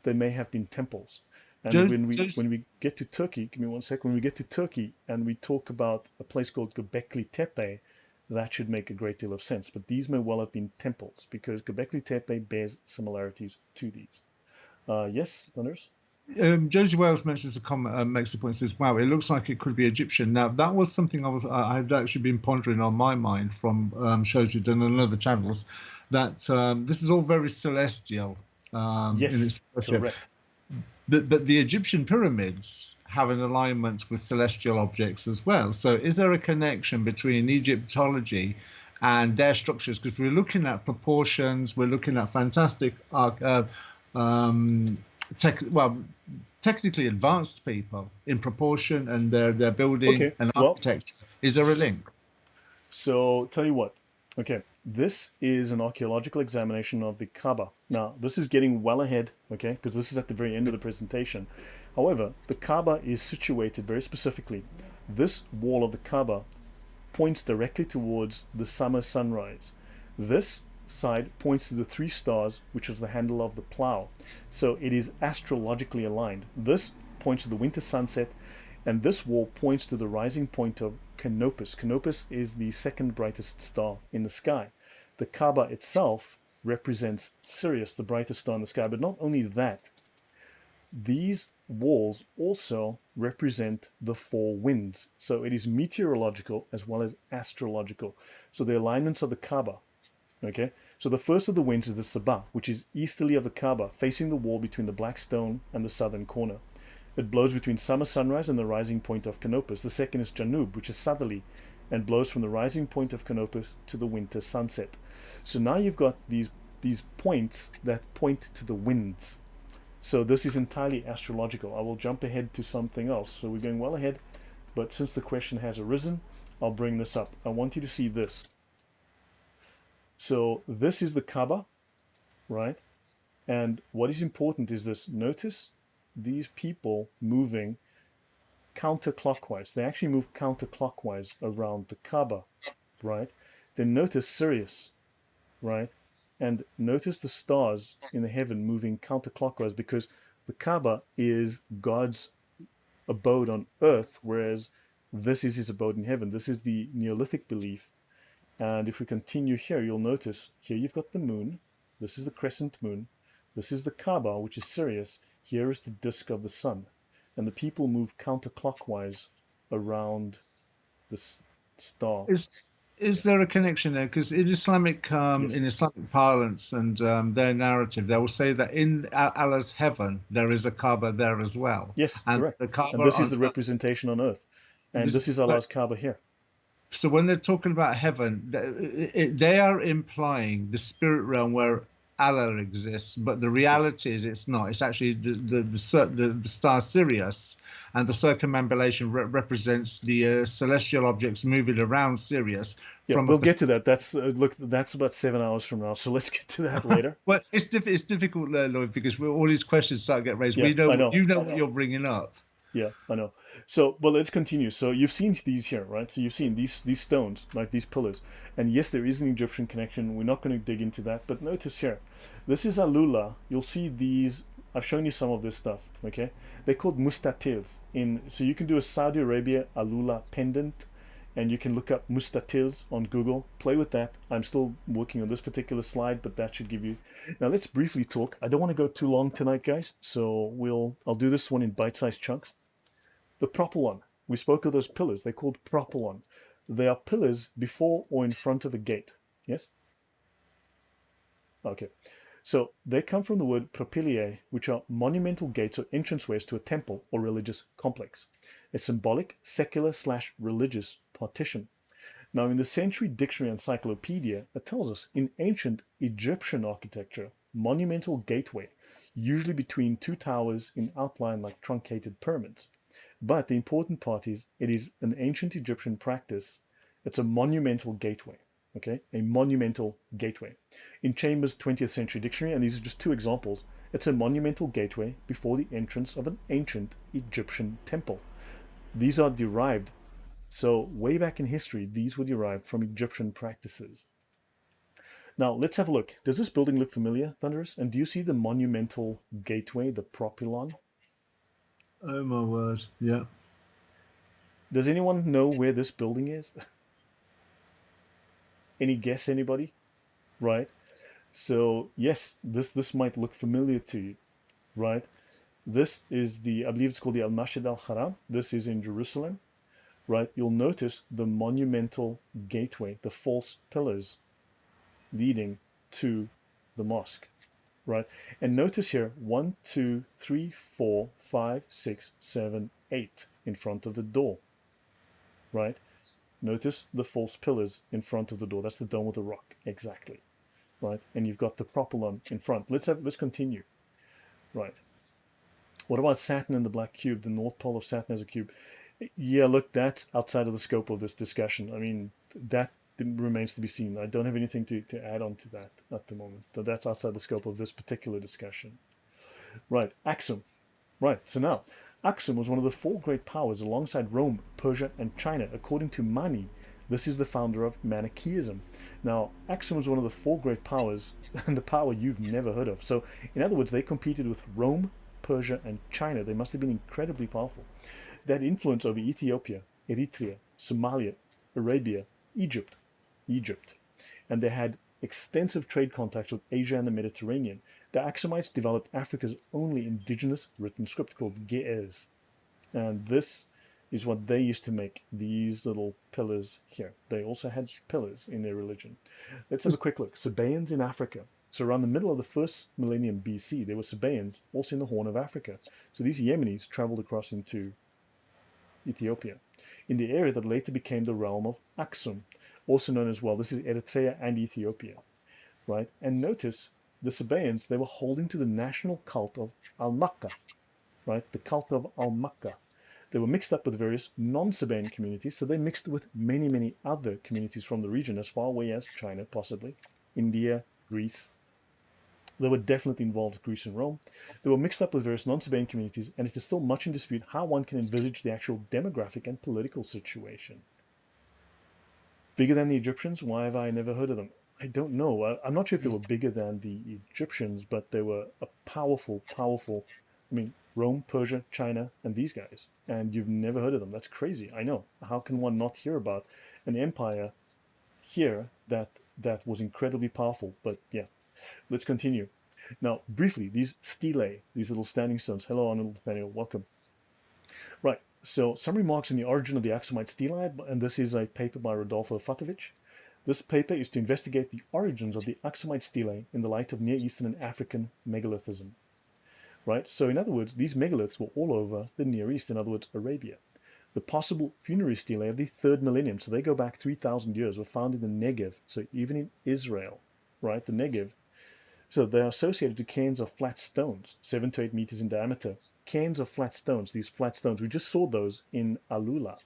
they may have been temples. And when we get to Turkey, give me one sec, when we get to Turkey and we talk about a place called Göbekli Tepe, that should make a great deal of sense. But these may well have been temples, because Göbekli Tepe bears similarities to these. Yes, Thunders? Josie Wales mentions a comment, makes a point, says, wow, it looks like it could be Egyptian. Now, that was something I had actually been pondering on my mind from shows you've done on other channels, that this is all very celestial. Yes, correct. But the Egyptian pyramids have an alignment with celestial objects as well. So is there a connection between Egyptology and their structures? Because we're looking at proportions, we're looking at fantastic, technically advanced people in proportion, and their building and architecture. Is there a link? So tell you what, okay, this is an archaeological examination of the Kaaba. Now, this is getting well ahead, okay, because this is at the very end of the presentation. However, the Kaaba is situated very specifically. This wall of the Kaaba points directly towards the summer sunrise. This side points to the 3 stars, which is the handle of the plow. So it is astrologically aligned. This points to the winter sunset, and this wall points to the rising point of Canopus. Canopus is the second brightest star in the sky. The Kaaba itself represents Sirius, the brightest star in the sky. But not only that, these walls also represent the 4 winds. So it is meteorological as well as astrological. So the alignments of the Kaaba. Okay, so the first of the winds is the Sabah, which is easterly of the Kaaba, facing the wall between the black stone and the southern corner. It blows between summer sunrise and the rising point of Canopus. The second is Janub, which is southerly, and blows from the rising point of Canopus to the winter sunset. So now you've got these points that point to the winds. So this is entirely astrological. I will jump ahead to something else. So we're going well ahead, but since the question has arisen, I'll bring this up. I want you to see this. So this is the Kaaba, right? And what is important is this. Notice these people moving counterclockwise. They actually move counterclockwise around the Kaaba, right? Then notice Sirius, right? And notice the stars in the heaven moving counterclockwise because the Kaaba is God's abode on earth, whereas this is his abode in heaven. This is the Neolithic belief. And if we continue here, you'll notice here you've got the moon. This is the crescent moon. This is the Kaaba, which is Sirius. Here is the disk of the sun. And the people move counterclockwise around this star. Is Yes. there a connection there? Because Yes. in Islamic parlance and their narrative, they will say that in Allah's heaven there is a Kaaba there as well, Yes, and correct. the And Kaaba this is on the representation on earth. And this is but Allah's Kaaba here. so when they're talking about heaven, they are implying the spirit realm where Allah exists, but the Yes. reality is it's not. It's actually the star Sirius, and the circumambulation represents the celestial objects moving around Sirius Yeah, from a we'll get to that. That's look, that's about 7 hours from now. So let's get to that later. well, it's difficult, Lloyd, because all these questions start to get raised. Yeah, We know I know. you know what you're bringing up. Yeah, I know. So, well, let's continue. So you've seen these here, right? So you've seen these stones, like these pillars. And yes, there is an Egyptian connection. We're not going to dig into that, but notice here, this is Alula. You'll see these. I've shown you some of this stuff. Okay, they're called mustatils. So you can do a Saudi Arabia Alula pendant, and you can look up mustatils on Google. Play with that. I'm still working on this particular slide, but that should give you. Now let's briefly talk. I don't want to go too long tonight, guys. So I'll do this one in bite-sized chunks. The propylon. We spoke of those pillars. They're called propylon. They are pillars before or in front of a gate. Yes? Okay. So they come from the word propylae, which are monumental gates or entranceways to a temple or religious complex. A symbolic, secular/religious partition. Now, in the Century Dictionary Encyclopedia, it tells us in ancient Egyptian architecture, monumental gateway, usually between two towers in outline like truncated pyramids. But the important part is it is an ancient Egyptian practice. It's a monumental gateway, okay? A monumental gateway. In Chambers' 20th Century Dictionary, and these are just two examples, it's a monumental gateway before the entrance of an ancient Egyptian temple. These are derived, so way back in history, these were derived from Egyptian practices. Now, let's have a look. Does this building look familiar, Thunderous? And do you see the monumental gateway, the propylon? Oh my word! Yeah. Does anyone know where this building is? Any guess, anybody? Right? So, yes, this might look familiar to you, right? This is I believe it's called the Al-Masjid Al-Haram. This is in Jerusalem, right? You'll notice the monumental gateway, the false pillars leading to the mosque, right? And notice here, 1, 2, 3, 4, 5, 6, 7, 8 in front of the door, right? Notice the false pillars in front of the door. That's the dome of the rock, exactly, right? And you've got the propylon in front. Let's continue, right? What about Saturn and the black cube? The North Pole of Saturn as a cube. Yeah, look, that's outside of the scope of this discussion. I mean, that remains to be seen. I don't have anything to add on to that at the moment. But that's outside the scope of this particular discussion. Right, Aksum. Right, so now, Aksum was one of the four great powers alongside Rome, Persia, and China. According to Mani, this is the founder of Manichaeism. Now, Aksum was one of the four great powers, and the power you've never heard of. So, in other words, they competed with Rome, Persia, and China. They must have been incredibly powerful. They had influence over Ethiopia, Eritrea, Somalia, Arabia, Egypt, and they had extensive trade contacts with Asia and the Mediterranean. The Aksumites developed Africa's only indigenous written script called Ge'ez. And this is what they used to make these little pillars here. They also had pillars in their religion. Let's have a quick look. Sabaeans in Africa. So around the middle of the first millennium BC, there were Sabaeans also in the Horn of Africa. So these Yemenis traveled across into Ethiopia, in the area that later became the realm of Aksum, also known as, well, this is Eritrea and Ethiopia, right? And notice the Sabaeans, they were holding to the national cult of Al-Makkah, right? The cult of Al-Makkah. They were mixed up with various non-Sabaean communities, so they mixed with many, many other communities from the region, as far away as China, possibly, India, Greece. They were definitely involved with Greece and Rome. They were mixed up with various non-Sabine communities, and it is still much in dispute how one can envisage the actual demographic and political situation. Bigger than the Egyptians? Why have I never heard of them? I don't know. I'm not sure if they were bigger than the Egyptians, but they were a powerful, powerful. I mean, Rome, Persia, China, and these guys. And you've never heard of them. That's crazy. I know. How can one not hear about an empire here that was incredibly powerful? But yeah, let's continue. Now, briefly, these stelae, these little standing stones. Hello, Arnold Nathaniel. Welcome. Right. So, some remarks on the origin of the Aksumite stelae, and this is a paper by Rodolfo Fatovich. This paper is to investigate the origins of the Aksumite stelae in the light of Near Eastern and African megalithism. Right? So, in other words, these megaliths were all over the Near East, in other words, Arabia. The possible funerary stelae of the 3rd millennium, so they go back 3,000 years, were found in the Negev, so even in Israel, right? The Negev. So they're associated to cairns of flat stones, 7 to 8 meters in diameter. Cairns of flat stones, these flat stones, we just saw those in Alula,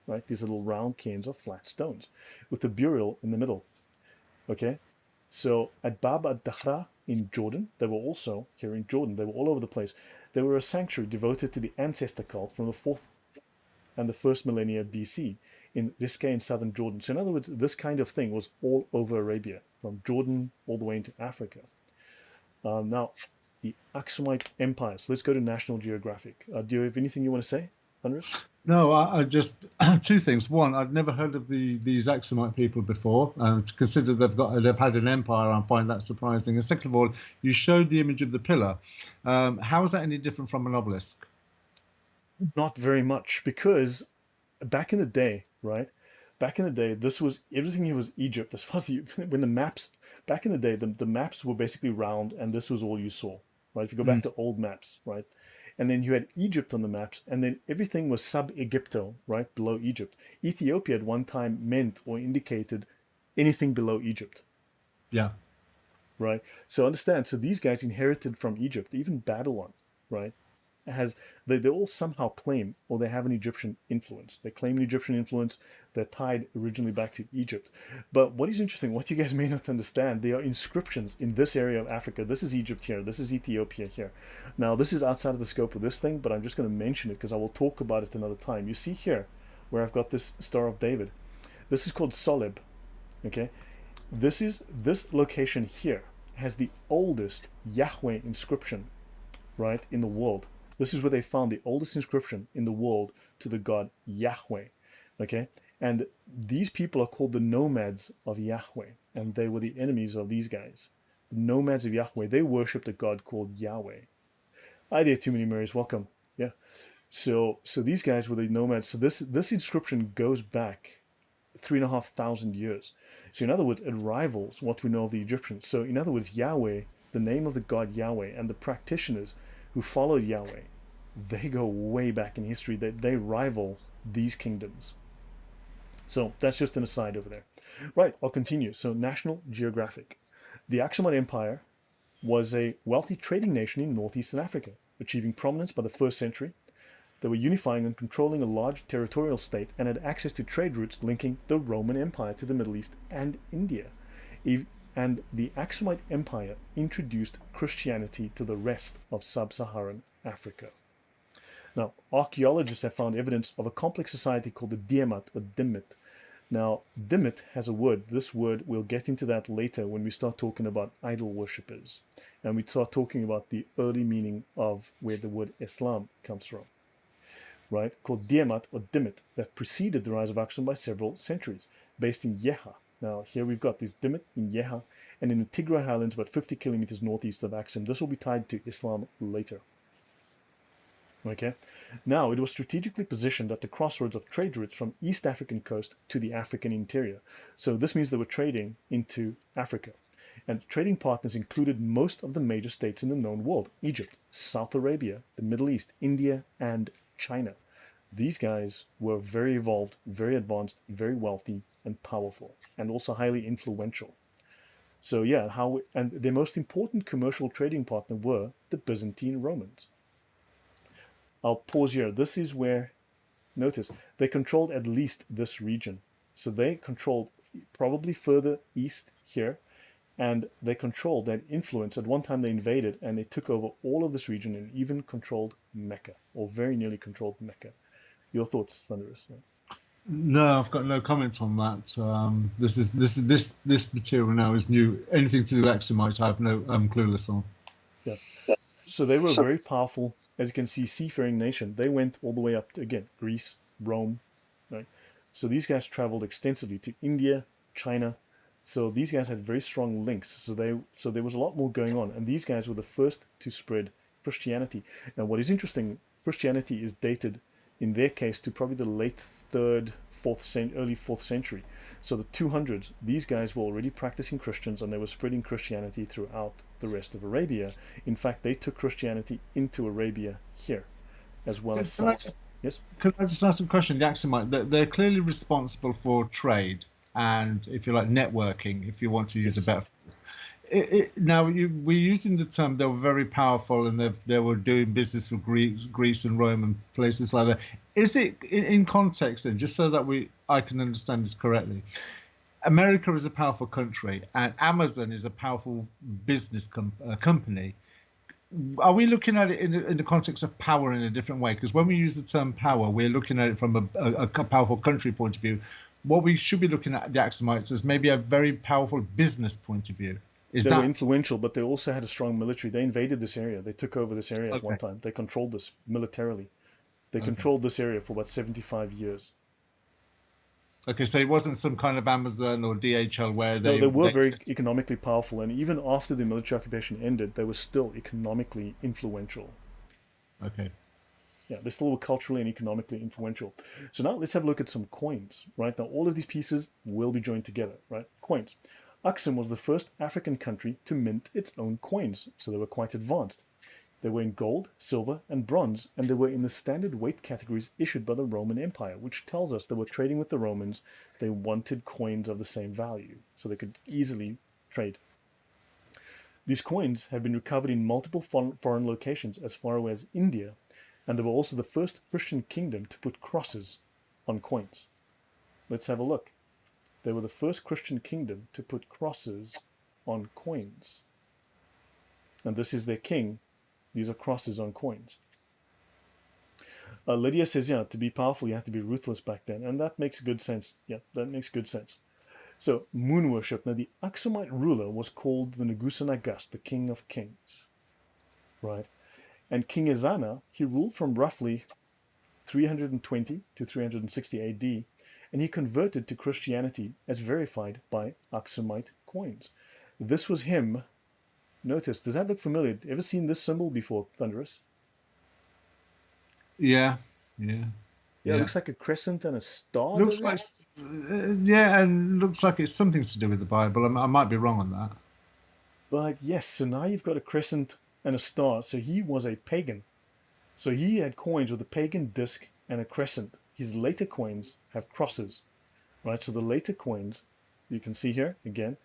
right? These little round cairns of flat stones with the burial in the middle, okay? So at Bab ad-Dahra in Jordan, they were also, here in Jordan, they were all over the place. They were a sanctuary devoted to the ancestor cult from the 4th and the 1st millennia BC in Rizqeh in southern Jordan. So in other words, this kind of thing was all over Arabia, from Jordan all the way into Africa. Now, the Aksumite Empire. So let's go to National Geographic. Do you have anything you want to say, Andres? No, I just two things. One, I'd never heard of these Aksumite people before. To consider they've had an empire, I find that surprising. And second of all, you showed the image of the pillar. How is that any different from an obelisk? Not very much, because back in the day, right? Back in the day, this was everything here was Egypt. As far as when the maps back in the day, the maps were basically round, and this was all you saw, right? If you go back to old maps, right? And then you had Egypt on the maps, and then everything was sub-Egypto, right, below Egypt. Ethiopia at one time meant or indicated anything below Egypt, Yeah. right? So understand, so these guys inherited from Egypt, even Babylon, right? Has they all somehow claim or they have an Egyptian influence. They claim an Egyptian influence. They're tied originally back to Egypt. But what is interesting, what you guys may not understand, there are inscriptions in this area of Africa. This is Egypt here. This is Ethiopia here. Now, this is outside of the scope of this thing, but I'm just going to mention it because I will talk about it another time. You see here where I've got this Star of David. This is called Soleb. Okay, this location here has the oldest Yahweh inscription, right, in the world. This is where they found the oldest inscription in the world to the god Yahweh. Okay? And these people are called the nomads of Yahweh. And they were the enemies of these guys. The nomads of Yahweh, they worshipped a god called Yahweh. Hi there, Too Many Marys, welcome. Yeah. So these guys were the nomads. So this inscription goes back 3,500 years. So in other words, it rivals what we know of the Egyptians. So in other words, Yahweh, the name of the god Yahweh, and the practitioners who followed Yahweh, they go way back in history. They rival these kingdoms. So that's just an aside over there. Right, I'll continue. So National Geographic. The Aksumite Empire was a wealthy trading nation in northeastern Africa, achieving prominence by the 1st century. They were unifying and controlling a large territorial state and had access to trade routes linking the Roman Empire to the Middle East and India. And the Aksumite Empire introduced Christianity to the rest of sub-Saharan Africa. Now, archaeologists have found evidence of a complex society called the Diamat or Dimit. Now, Dimit has a word. This word, we'll get into that later when we start talking about idol worshippers. And we start talking about the early meaning of where the word Islam comes from. Right? Called Diamat or Dimit, that preceded the rise of Aksum by several centuries, based in Yeha. Now, here we've got this Dimit in Yeha and in the Tigray Highlands, about 50 kilometers northeast of Aksum. This will be tied to Islam later. Okay. Now, it was strategically positioned at the crossroads of trade routes from East African coast to the African interior. So this means they were trading into Africa. And trading partners included most of the major states in the known world: Egypt, South Arabia, the Middle East, India, and China. These guys were very evolved, very advanced, very wealthy, and powerful, and also highly influential. So yeah, and their most important commercial trading partner were the Byzantine Romans. I'll pause here. This is where, notice, they controlled at least this region. So they controlled probably further east here, and they controlled, they had influence. At one time, they invaded and they took over all of this region and even controlled Mecca, or very nearly controlled Mecca. Your thoughts, Thunderous? Yeah. No, I've got no comments on that. This material now is new. Anything to do with Axumites, I have no clueless on. Yeah. So they were a very powerful, as you can see, seafaring nation. They went all the way up to, again, Greece, Rome, right? So these guys traveled extensively to India, China. So these guys had very strong links. So there was a lot more going on, and these guys were the first to spread Christianity. Now, what is interesting, Christianity is dated, in their case, to probably the late third, early fourth century. So the 200s, these guys were already practicing Christians and they were spreading Christianity throughout the rest of Arabia. In fact, they took Christianity into Arabia here, as well as Can I south. just, Yes? can I just ask a question? The Axumite, they're clearly responsible for trade and, if you like, networking, if you want to use a Yes. better phrase. Now, we're using the term they were very powerful and they were doing business with Greece and Rome and places like that. Is it in context then, just so that I can understand this correctly? America is a powerful country and Amazon is a powerful business company. Are we looking at it in the context of power in a different way? Because when we use the term power, we're looking at it from a powerful country point of view. What we should be looking at the Axumites is maybe a very powerful business point of view. Is They were that influential, but they also had a strong military. They invaded this area. They took over this area at one okay? time. They controlled this militarily. They Okay. controlled this area for about 75 years. Okay, so it wasn't some kind of Amazon or DHL where No, they they were they very economically powerful, and even after the military occupation ended, they were still economically influential. okay. Yeah, they still were culturally and economically influential. So now let's have a look at some coins, right? Now all of these pieces will be joined together, right? Coins. Aksum was the first African country to mint its own coins, so they were quite advanced. They were in gold, silver, and bronze, and they were in the standard weight categories issued by the Roman Empire, which tells us they were trading with the Romans. They wanted coins of the same value, so they could easily trade. These coins have been recovered in multiple foreign locations as far away as India, and they were also the first Christian kingdom to put crosses on coins. Let's have a look. They were the first Christian kingdom to put crosses on coins. And this is their king. These are crosses on coins. Lydia says, yeah, to be powerful, you have to be ruthless back then. And that makes good sense. Yeah, that makes good sense. So, moon worship. Now, the Aksumite ruler was called the Negusa Nagast, the king of kings. Right? And King Ezana, he ruled from roughly 320 to 360 AD, and he converted to Christianity as verified by Aksumite coins. This was him. Notice, does that look familiar? Ever seen this symbol before, Thunderous? Yeah, yeah, Yeah, it yeah. looks like a crescent and a star, Looks does it? like yeah, and looks like it's something to do with the Bible. I might be wrong on that. But yes, so now you've got a crescent and a star. So he was a pagan. So he had coins with a pagan disc and a crescent. His later coins have crosses, right? So the later coins, you can see here again.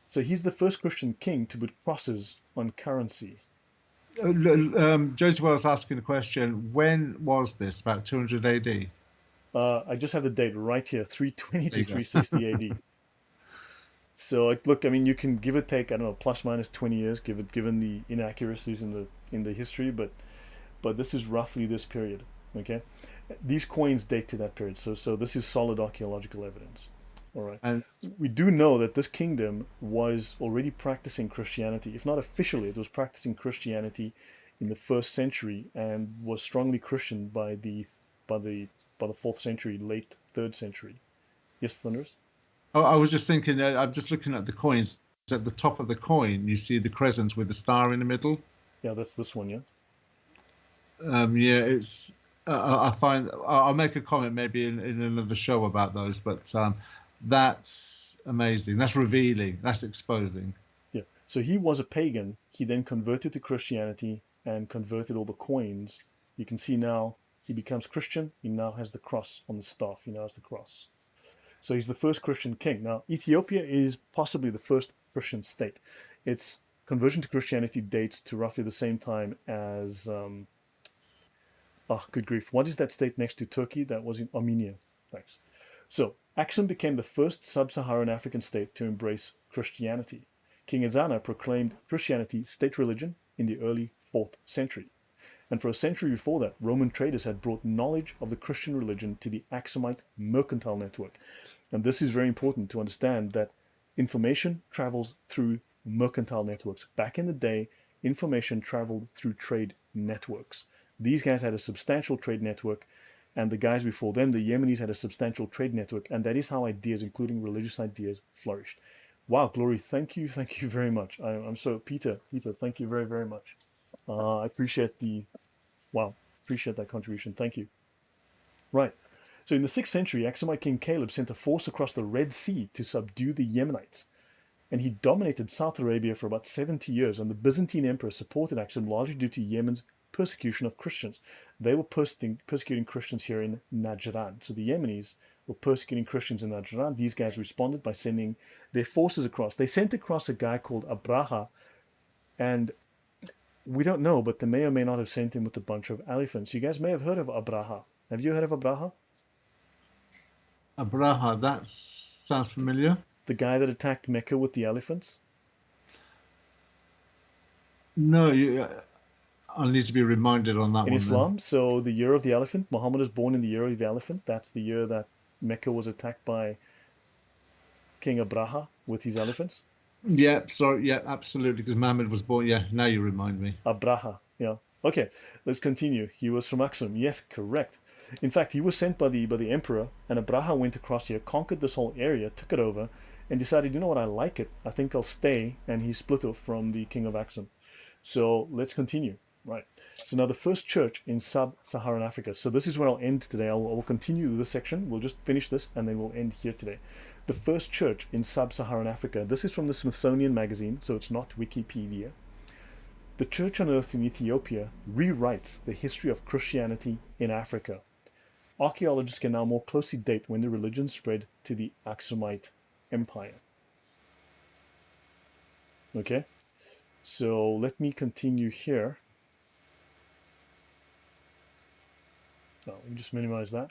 So he's the first Christian king to put crosses on currency. Josie Wells asking the question: when was this? About 200 AD. I just have the date right here, 320 There to you go. 360 AD. So look, I mean, you can give or take, I don't know, plus minus 20 years, given the inaccuracies in the history, but this is roughly this period. Okay, these coins date to that period, so this is solid archaeological evidence. All right, And we do know that this kingdom was already practicing Christianity, if not officially, it was practicing Christianity in the first century and was strongly Christian by the by the fourth century, late third century. Yes, Thunders. I was just thinking, I'm just looking at the coins. At the top of the coin, you see the crescent with the star in the middle. Yeah, that's this one. Yeah. Yeah, it's. I find I'll make a comment maybe in another show about those, but that's amazing. That's revealing. That's exposing. Yeah. So he was a pagan. He then converted to Christianity and converted all the coins. You can see now he becomes Christian. He now has the cross on the staff. He now has the cross. So he's the first Christian king. Now, Ethiopia is possibly the first Christian state. Its conversion to Christianity dates to roughly the same time as, oh, good grief. What is that state next to Turkey? That was in Armenia. Thanks. So, Aksum became the first sub Saharan African state to embrace Christianity. King Ezana proclaimed Christianity state religion in the early 4th century. And for a century before that, Roman traders had brought knowledge of the Christian religion to the Aksumite mercantile network. And this is very important to understand that information travels through mercantile networks. Back in the day, information traveled through trade networks. These guys had a substantial trade network, and the guys before them, the Yemenis, had a substantial trade network, and that is how ideas, including religious ideas, flourished. Wow, Glory, thank you very much. I'm so, Peter, thank you very, very much. I appreciate wow, appreciate that contribution. Thank you. Right. So in the 6th century, Aksumite King Caleb sent a force across the Red Sea to subdue the Yemenites. And he dominated South Arabia for about 70 years, and the Byzantine emperor supported Aksum largely due to Yemen's persecution of Christians. They were persecuting Christians here in Najran. So the Yemenis were persecuting Christians in Najran. These guys responded by sending their forces across. They sent across a guy called Abraha, and we don't know, but they may or may not have sent him with a bunch of elephants. You guys may have heard of Abraha. Have you heard of Abraha? Abraha, that sounds familiar. The guy that attacked Mecca with the elephants? No, I'll need to be reminded on that In one Islam, so the year of the elephant, Muhammad was born in the year of the elephant. That's the year that Mecca was attacked by King Abraha with his elephants. then. Yeah, sorry, yeah, absolutely, because Muhammad was born. Yeah, now you remind me. Abraha, yeah. Okay, let's continue. He was from Aksum. Yes, correct. In fact, he was sent by the emperor, and Abraha went across here, conquered this whole area, took it over, and decided, you know what, I like it. I think I'll stay, and he split off from the king of Aksum. So let's continue. Right. So now the first church in sub-Saharan Africa. So this is where I'll end today. I will continue this section. We'll just finish this, and then we'll end here today. The first church in sub-Saharan Africa. This is from the Smithsonian Magazine, so it's not Wikipedia. The Church on Earth in Ethiopia rewrites the history of Christianity in Africa. Archaeologists can now more closely date when the religion spread to the Aksumite Empire. Okay, so let me continue here. Oh, let me just minimize that.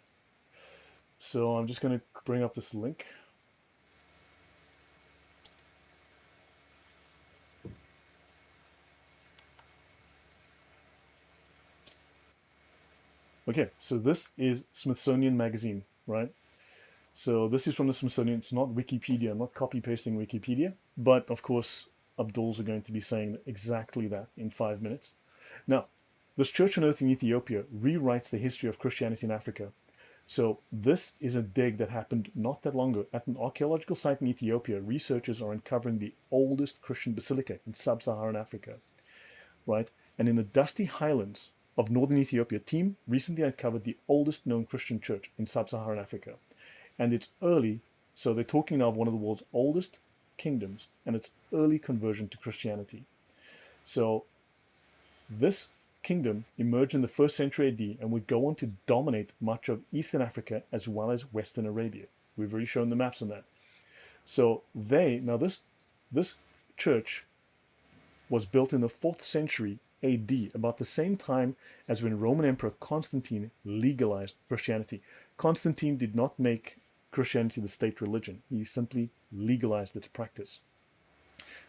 So I'm just going to bring up this link. Okay, so this is Smithsonian Magazine, right? So this is from the Smithsonian. It's not Wikipedia. I'm not copy pasting Wikipedia, but of course, Abdul's are going to be saying exactly that in 5 minutes. Now, this church on earth in Ethiopia rewrites the history of Christianity in Africa. So this is a dig that happened not that long ago. At an archaeological site in Ethiopia, researchers are uncovering the oldest Christian basilica in sub-Saharan Africa, right? And in the dusty highlands of northern Ethiopia, a team recently uncovered the oldest known Christian church in sub-Saharan Africa. And it's early, so they're talking now of one of the world's oldest kingdoms and its early conversion to Christianity. So this kingdom emerged in the 1st century AD and would go on to dominate much of Eastern Africa as well as Western Arabia. We've already shown the maps on that. So this church was built in the 4th century AD, about the same time as when Roman Emperor Constantine legalized Christianity. Constantine did not make Christianity the state religion. He simply legalized its practice.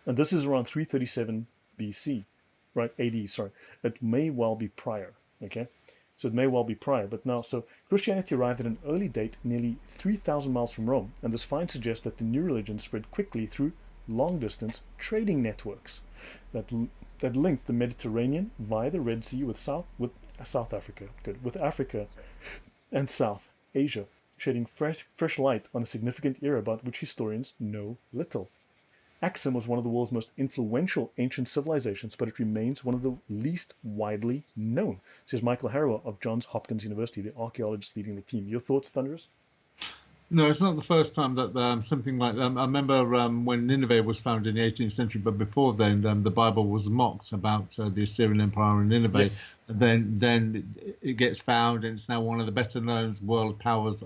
And this is around 337 BC. Right, AD, sorry. It may well be prior, okay? So it may well be prior, but now, so Christianity arrived at an early date nearly 3,000 miles from Rome, and this find suggests that the new religion spread quickly through long-distance trading networks that linked the Mediterranean via the Red Sea with South Africa, with Africa and South Asia, shedding fresh light on a significant era about which historians know little. Aksum was one of the world's most influential ancient civilizations, but it remains one of the least widely known, says Michael Harrower of Johns Hopkins University, the archaeologist leading the team. Your thoughts, Thunderous? No, it's not the first time that something like that. I remember when Nineveh was founded in the 18th century, but before then, the Bible was mocked about the Assyrian Empire and Nineveh. Yes. Then it gets found, and it's now one of the better known world powers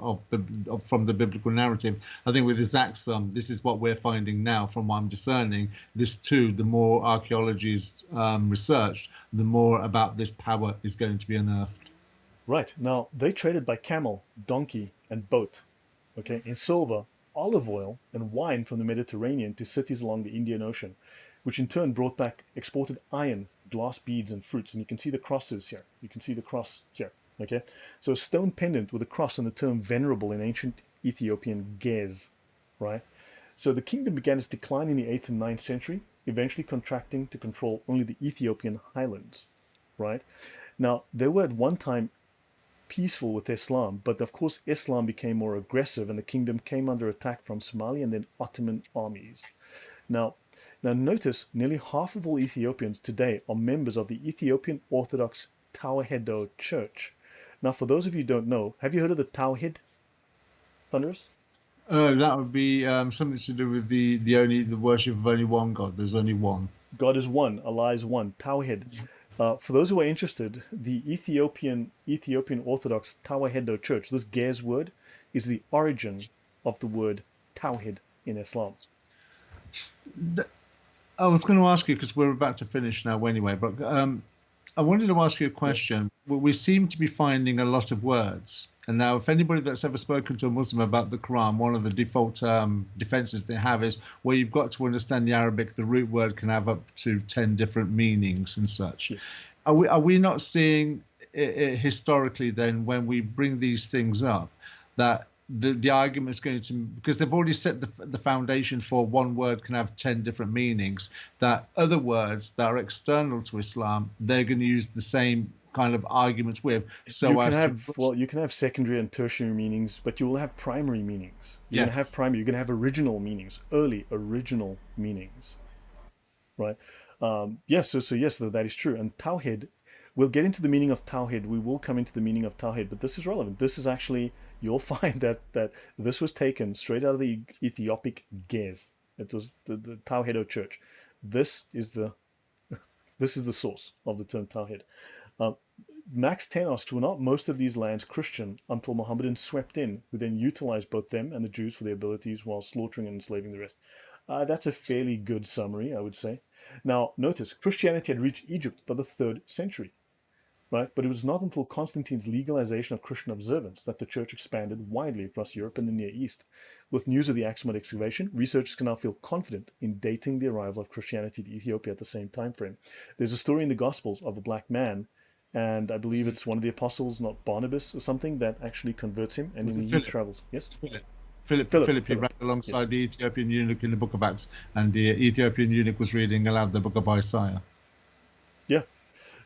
from the biblical narrative. I think with this Aksum, this is what we're finding now, from what I'm discerning. This too, the more archaeology is researched, the more about this power is going to be unearthed. Right. Now, they traded by camel, donkey, and boat. Okay, in silver, olive oil and wine from the Mediterranean to cities along the Indian Ocean, which in turn brought back exported iron, glass beads, and fruits. And you can see the crosses here. You can see the cross here. Okay, so a stone pendant with a cross and the term venerable in ancient Ethiopian Gez, right? So the kingdom began its decline in the 8th and 9th century, eventually contracting to control only the Ethiopian highlands, right? Now, they were at one time peaceful with Islam, but of course Islam became more aggressive and the kingdom came under attack from Somali and then Ottoman armies. Now, now notice nearly half of all Ethiopians today are members of the Ethiopian Orthodox Tawahedo Church. Now, for those of you who don't know, have you heard of the Tawhid, Thunderous? That would be something to do with the worship of only one God. There's only one. God is one, Allah is one, Tawhid. For those who are interested, the Ethiopian Orthodox Tawahedo Church, this Gez word, is the origin of the word Tawhid in Islam. I was going to ask you because we're about to finish now anyway, but I wanted to ask you a Yeah. question. We seem to be finding a lot of words. And now, if anybody that's ever spoken to a Muslim about the Quran, one of the default defenses they have is, well, you've got to understand the Arabic. The root word can have up to 10 different meanings and such. Yes. Are we not seeing historically then, when we bring these things up, that the argument is going to, because they've already set the foundation for one word can have 10 different meanings, that other words that are external to Islam, they're going to use the same kind of arguments with, so You can as to have, well, you can have secondary and tertiary meanings, but you will have primary meanings. You're going to have yes. primary, you're going to have original meanings, early original meanings, right? Yes, so yes, that is true. And Tawhid, we'll get into the meaning of Tawhid. We will come into the meaning of Tawhid, but this is relevant. This is actually, you'll find that this was taken straight out of the Ethiopic Gez. It was the Tawhedo church. This is the this is the source of the term Tawhid. Uh, Max 10 asks, were not most of these lands Christian until Mohammedans swept in, who then utilized both them and the Jews for their abilities while slaughtering and enslaving the rest? That's a fairly good summary, I would say. Now, notice, Christianity had reached Egypt by the 3rd century, right? But it was not until Constantine's legalization of Christian observance that the church expanded widely across Europe and the Near East. With news of the Aksumite excavation, researchers can now feel confident in dating the arrival of Christianity to Ethiopia at the same time frame. There's a story in the Gospels of a black man, and I believe it's one of the apostles, not Barnabas or something, that actually converts him, and Was it he Philip? travels. Yes? Philip, he Philip. ran Yes. alongside the Ethiopian eunuch in the book of Acts, and the Ethiopian eunuch was reading aloud the book of Isaiah. Yeah.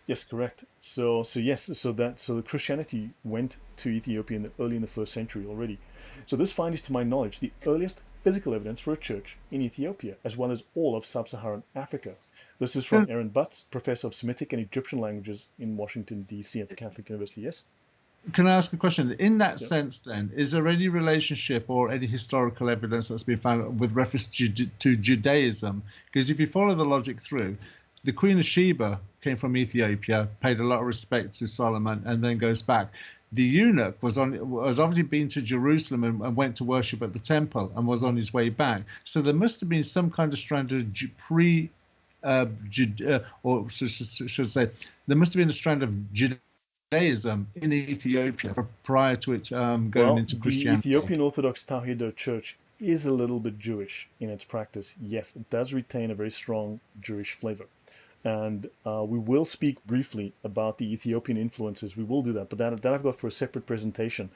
Yes, correct. So the Christianity went to Ethiopia early in the 1st century already. So this finds, to my knowledge, the earliest physical evidence for a church in Ethiopia, as well as all of sub-Saharan Africa. This is from Can, Aaron Butts, professor of Semitic and Egyptian languages in Washington, D.C. at the Catholic University. Yes? can I ask a question? In that Yeah. sense, then, is there any relationship or any historical evidence that's been found with reference to Judaism? Because if you follow the logic through, the Queen of Sheba came from Ethiopia, paid a lot of respect to Solomon, and then goes back. The eunuch was obviously been to Jerusalem and went to worship at the temple and was on his way back. So there must have been some kind of strand of or should say, there must have been a strand of Judaism in Ethiopia prior to it going Well, into the Christianity. Ethiopian Orthodox Tawido Church is a little bit Jewish in its practice. Yes, it does retain a very strong Jewish flavor. And we will speak briefly about the Ethiopian influences. We will do that, but that I've got for a separate presentation.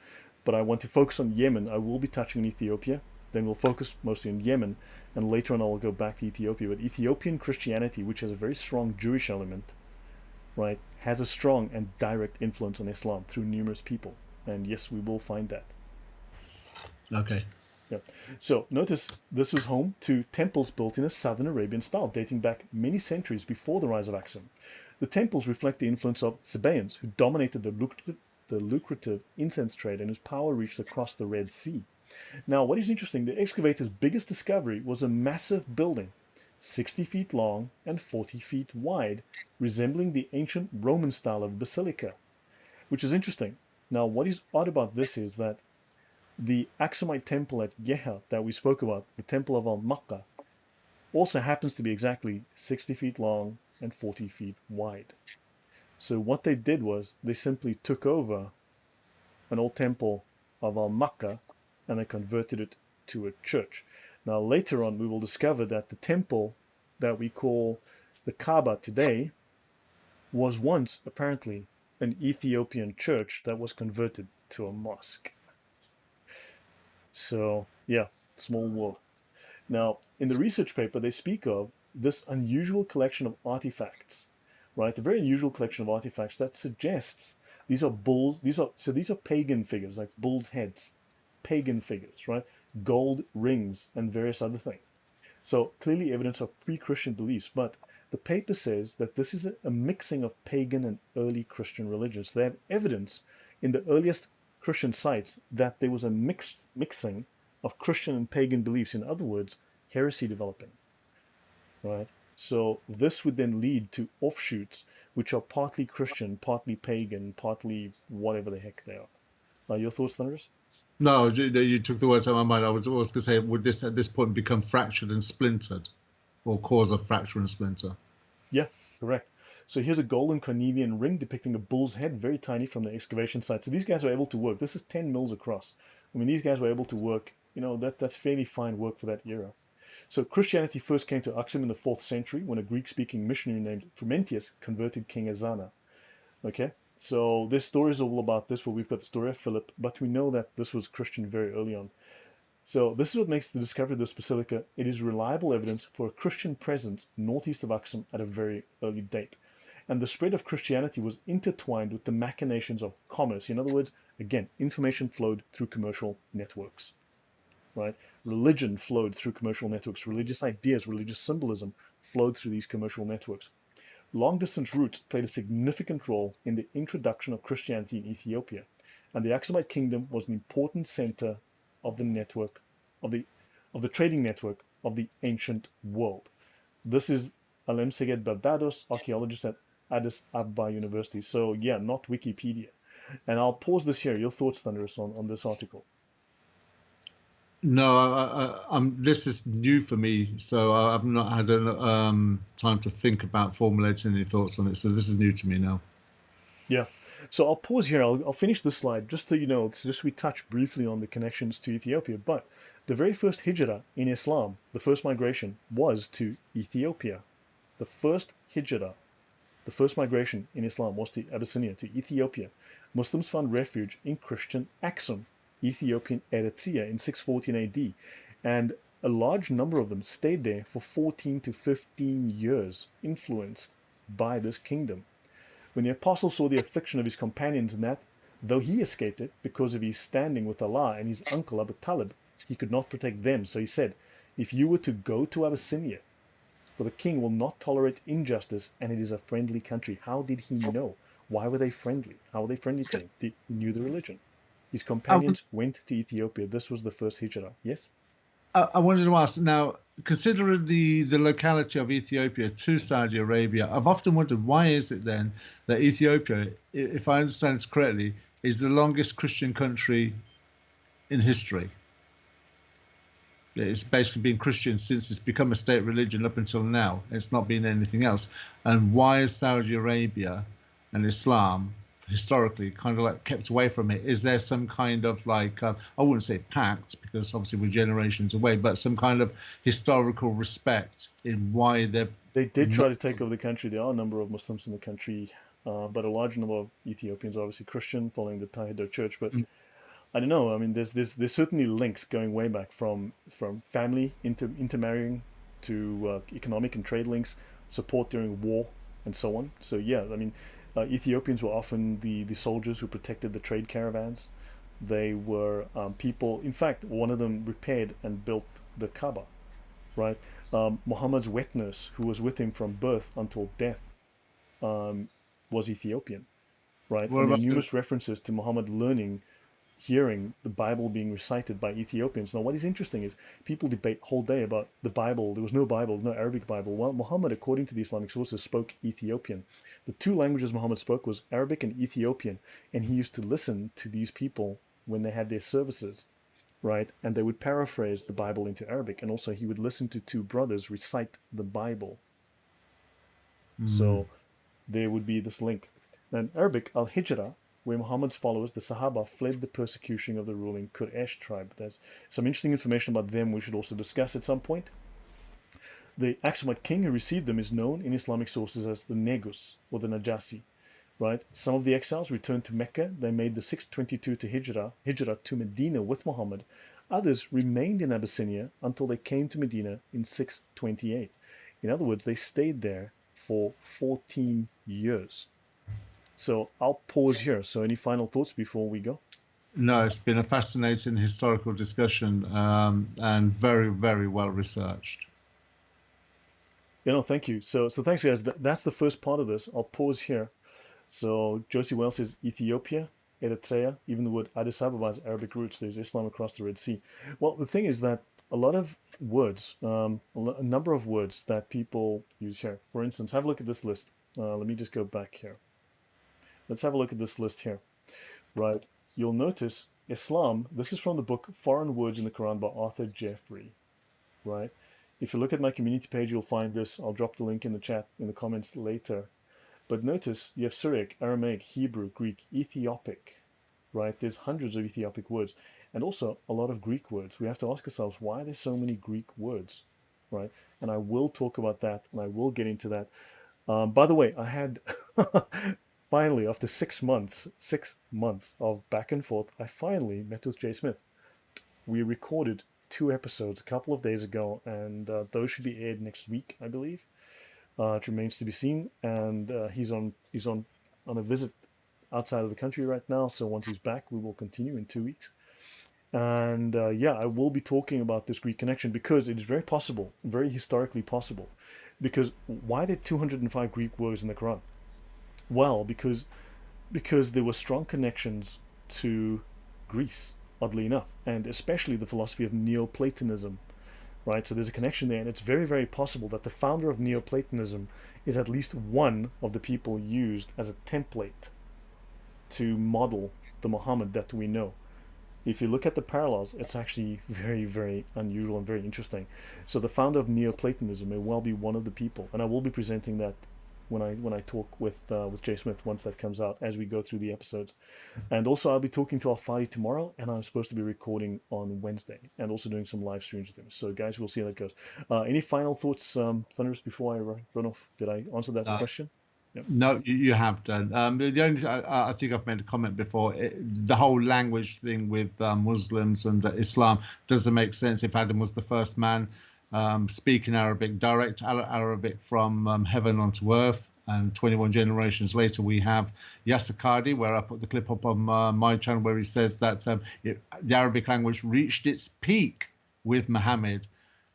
But I want to focus on Yemen. I will be touching on Ethiopia. Then we'll focus mostly on Yemen. And later on, I will go back to Ethiopia. But Ethiopian Christianity, which has a very strong Jewish element, right, has a strong and direct influence on Islam through numerous people. And yes, we will find that. Okay. Yeah. So notice this was home to temples built in a southern Arabian style, dating back many centuries before the rise of Aksum. The temples reflect the influence of Sabaeans, who dominated the lucrative incense trade and whose power reached across the Red Sea. Now, what is interesting, the excavators' biggest discovery was a massive building, 60 feet long and 40 feet wide, resembling the ancient Roman style of basilica, which is interesting. Now, what is odd about this is that the Aksumite temple at Yeha that we spoke about, the temple of Al-Makkah, also happens to be exactly 60 feet long and 40 feet wide. So what they did was they simply took over an old temple of Al-Makkah and they converted it to a church. Now, later on, we will discover that the temple that we call the Kaaba today was once apparently an Ethiopian church that was converted to a mosque. So, yeah, small world. Now, in the research paper, they speak of this unusual collection of artifacts, right? A very unusual collection of artifacts that suggests these are bulls. These are pagan figures, like bulls' heads, pagan figures, right? Gold rings and various other things. So clearly evidence of pre-Christian beliefs, but the paper says that this is a mixing of pagan and early Christian religions. They have evidence in the earliest Christian sites that there was a mixing of Christian and pagan beliefs. In other words, heresy developing, right? So this would then lead to offshoots which are partly Christian, partly pagan, partly whatever the heck they are. Your thoughts, Thunderous? No, you took the words out of my mind. I was going to say, would this at this point become fractured and splintered, or cause a fracture and splinter? Yeah, correct. So here's a golden cornelian ring depicting a bull's head, very tiny from the excavation site. So these guys were able to work. This is 10 mils across. I mean, these guys were able to work. That's fairly fine work for that era. So Christianity first came to Aksum in the 4th century when a Greek-speaking missionary named Frumentius converted King Azana. Okay, so this story is all about this, where we've got the story of Philip, but we know that this was Christian very early on. So this is what makes the discovery of this basilica. It is reliable evidence for a Christian presence northeast of Aksum at a very early date. And the spread of Christianity was intertwined with the machinations of commerce. In other words, again, information flowed through commercial networks, right? Religion flowed through commercial networks. Religious ideas, religious symbolism flowed through these commercial networks. Long-distance routes played a significant role in the introduction of Christianity in Ethiopia, and the Aksumite kingdom was an important center of the network of the trading network of the ancient world. This is Alem Seged Barbados, archaeologist at Addis Ababa University. So yeah, not Wikipedia. And I'll pause this here. Your thoughts, Thunderous, on this article. No, this is new for me, so I've not had time to think about formulating any thoughts on it. So this is new to me now. Yeah. So I'll pause here. I'll finish this slide just so you know. It's just we touch briefly on the connections to Ethiopia. But the very first hijrah in Islam, the first migration, was to Ethiopia. The first hijrah, the first migration in Islam was to Abyssinia, to Ethiopia. Muslims found refuge in Christian Aksum, Ethiopian Eritrea in 614 AD, and a large number of them stayed there for 14 to 15 years, influenced by this kingdom. When the apostle saw the affliction of his companions, and that, though he escaped it because of his standing with Allah and his uncle Abu Talib, he could not protect them, so he said, if you were to go to Abyssinia, for the king will not tolerate injustice, and it is a friendly country. How did he know? Why were they friendly? How were they friendly to him? He knew the religion. His I, was- companions went to Ethiopia. This was the first hijrah. Yes? I wanted to ask now, considering the locality of Ethiopia to Saudi Arabia, I've often wondered why is it then that Ethiopia, if I understand this correctly, is the longest Christian country in history. It's basically been Christian since it's become a state religion up until now. It's not been anything else. And why is Saudi Arabia and Islam historically kind of like kept away from it? Is there some kind of like, I wouldn't say pact because obviously we're generations away, but some kind of historical respect in why they're They did not. try to take over the country. There are a number of Muslims in the country, but a large number of Ethiopians are obviously Christian, following the Tahir Church. But I don't know. I mean, there's certainly links going way back from family intermarrying to economic and trade links, support during war, and so on. So yeah, I mean, Ethiopians were often the soldiers who protected the trade caravans. They were people. In fact, one of them repaired and built the Kaaba, right? Muhammad's wet nurse, who was with him from birth until death, um, was Ethiopian, right? What And there are about numerous references to Muhammad hearing the Bible being recited by Ethiopians. Now, what is interesting is people debate whole day about the Bible. There was no Bible, no Arabic Bible. Well, Muhammad, according to the Islamic sources, spoke Ethiopian. The two languages Muhammad spoke was Arabic and Ethiopian, and he used to listen to these people when they had their services, right? And they would paraphrase the Bible into Arabic, and also he would listen to two brothers recite the Bible. Mm, So there would be this link. And Arabic, al-hijra, where Muhammad's followers, the Sahaba, fled the persecution of the ruling Quraysh tribe. There's some interesting information about them we should also discuss at some point. The Aksumite king who received them is known in Islamic sources as the Negus or the Najasi. Right? Some of the exiles returned to Mecca. They made the 622 to Hijrah to Medina with Muhammad. Others remained in Abyssinia until they came to Medina in 628. In other words, they stayed there for 14 years. So I'll pause here. So any final thoughts before we go? No, it's been a fascinating historical discussion, and very, very well researched. Thank you. So thanks, guys. That's the first part of this. I'll pause here. So Josie Wells says Ethiopia, Eritrea, even the word Addis Ababa has Arabic roots. There's Islam across the Red Sea. Well, the thing is that a lot of words, a number of words that people use here. For instance, have a look at this list. Let me just go back here. Let's have a look at this list here. Right. You'll notice Islam. This is from the book Foreign Words in the Quran by Arthur Jeffrey. Right. If you look at my community page, you'll find this. I'll drop the link in the chat, in the comments later. But notice you have Syriac, Aramaic, Hebrew, Greek, Ethiopic, right? There's hundreds of Ethiopic words and also a lot of Greek words. We have to ask ourselves, why are there so many Greek words, right? And I will talk about that and I will get into that. By the way, I had finally, after 6 months of back and forth, I finally met with Jay Smith. We recorded 2 episodes a couple of days ago and those should be aired next week, I believe. It remains to be seen, and he's on a visit outside of the country right now. So once he's back, we will continue in 2 weeks. And yeah, I will be talking about this Greek connection because it is very possible, very historically possible. Because why are there 205 Greek words in the Quran? Well, because there were strong connections to Greece, oddly enough, and especially the philosophy of Neoplatonism. Right, so there's a connection there, and it's very, very possible that the founder of Neoplatonism is at least one of the people used as a template to model the Muhammad that we know. If you look at the parallels, it's actually very, very unusual and very interesting. So the founder of Neoplatonism may well be one of the people, and I will be presenting that when I talk with Jay Smith once that comes out as we go through the episodes. And also I'll be talking to Al-Fadi tomorrow, and I'm supposed to be recording on Wednesday and also doing some live streams with him. So guys, we'll see how that goes. Any final thoughts, Thunderous, before I run off? Did I answer that question? Yep. No, you have done. The only I think I've made a comment before. The whole language thing with Muslims and Islam doesn't make sense. If Adam was the first man speaking Arabic, direct Arabic from heaven onto earth, and 21 generations later we have Yasser Qadi, where I put the clip up on my channel where he says that the Arabic language reached its peak with Muhammad.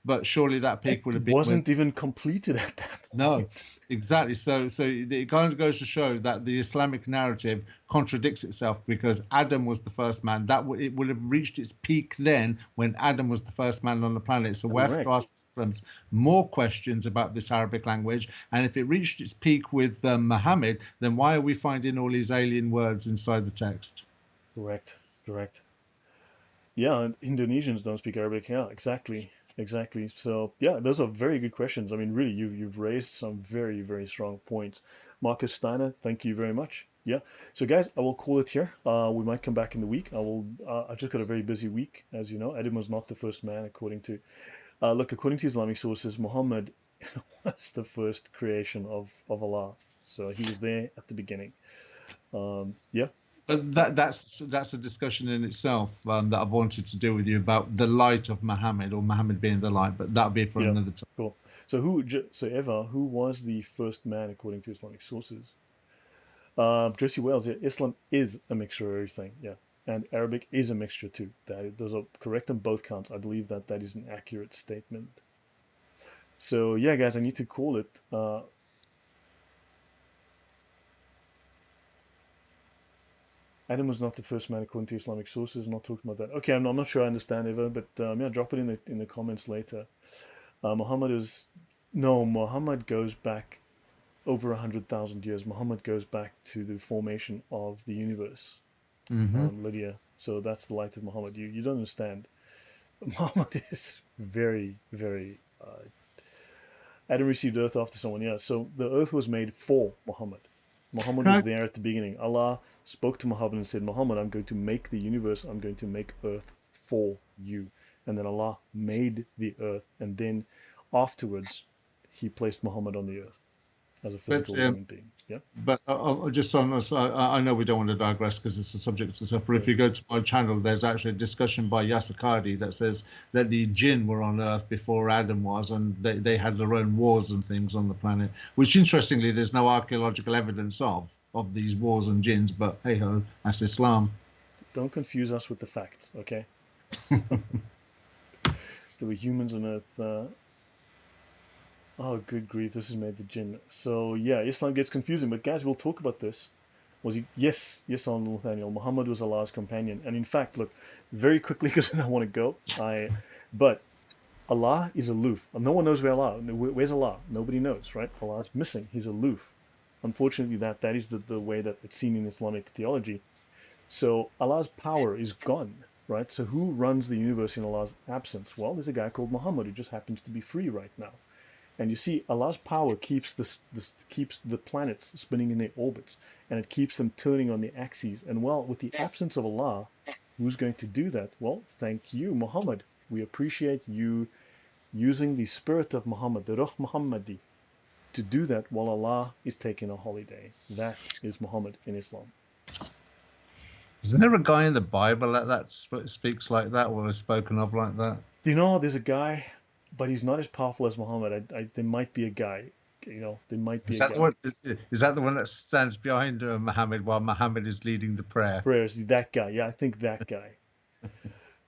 But surely that peak would have been wasn't even completed at that point. No, exactly. So it kind of goes to show that the Islamic narrative contradicts itself, because Adam was the first man. It would have reached its peak then when Adam was the first man on the planet. So we have to ask Muslims more questions about this Arabic language. And if it reached its peak with Muhammad, then why are we finding all these alien words inside the text? Correct. Yeah, and Indonesians don't speak Arabic. Yeah, exactly. So yeah, those are very good questions. I mean, really, you've raised some very, very strong points. Marcus Steiner, thank you very much. Yeah. So guys, I will call it here. We might come back in the week. I just got a very busy week, as you know. Adam was not the first man, according to Islamic sources. Muhammad was the first creation of Allah. So he was there at the beginning. Yeah. But that's a discussion in itself that I've wanted to do with you about the light of Muhammad, or Muhammad being the light. But that'll be for another time. Cool. So Eva, who was the first man according to Islamic sources? Josie Wells. Yeah, Islam is a mixture of everything. Yeah, and Arabic is a mixture too. Those are correct on both counts. I believe that is an accurate statement. So yeah, guys, I need to call it. Adam was not the first man according to Islamic sources. I'm not talking about that. Okay, I'm not sure I understand, Eva, but yeah, drop it in the comments later. Muhammad goes back over 100,000 years. Muhammad goes back to the formation of the universe. Lydia. So that's the light of Muhammad. You don't understand. Muhammad is very, very. Adam received earth after someone. Yeah. So the earth was made for Muhammad. Muhammad Can was I, there at the beginning. Allah spoke to Muhammad and said, Muhammad, I'm going to make the universe, I'm going to make earth for you. And then Allah made the earth, and then afterwards, he placed Muhammad on the earth as a but physical human being. Yeah? But just on us, I know we don't want to digress because it's a subject to stuff. But if Right. you go to my channel, there's actually a discussion by Yasser Qadi that says that the jinn were on Earth before Adam was, and they had their own wars and things on the planet. Which, interestingly, there's no archaeological evidence of these wars and jinns. But hey ho, that's Islam. Don't confuse us with the facts, okay? There were humans on earth. Oh, good grief, this has made the jinn. So, yeah, Islam gets confusing, but guys, we'll talk about this. Was he? Yes, yes, on Nathaniel. Muhammad was Allah's companion. And in fact, look, very quickly, because I want to go, but Allah is aloof. No one knows where Allah. Where's Allah? Nobody knows, right? Allah is missing. He's aloof. Unfortunately, that is the way that it's seen in Islamic theology. So Allah's power is gone, right? So who runs the universe in Allah's absence? Well, there's a guy called Muhammad who just happens to be free right now. And you see, Allah's power keeps keeps the planets spinning in their orbits, and it keeps them turning on the axes. And well, with the absence of Allah, who's going to do that? Well, thank you, Muhammad. We appreciate you using the spirit of Muhammad, the Ruh Muhammadi, to do that while Allah is taking a holiday. That is Muhammad in Islam. Isn't there a guy in the Bible that speaks like that or is spoken of like that? You know, there's a guy, but he's not as powerful as Muhammad. There might be a guy. You know, there might be Is a that the guy. one? Is that the one that stands behind Muhammad while Muhammad is leading the prayer? Prayers, that guy. Yeah, I think that guy.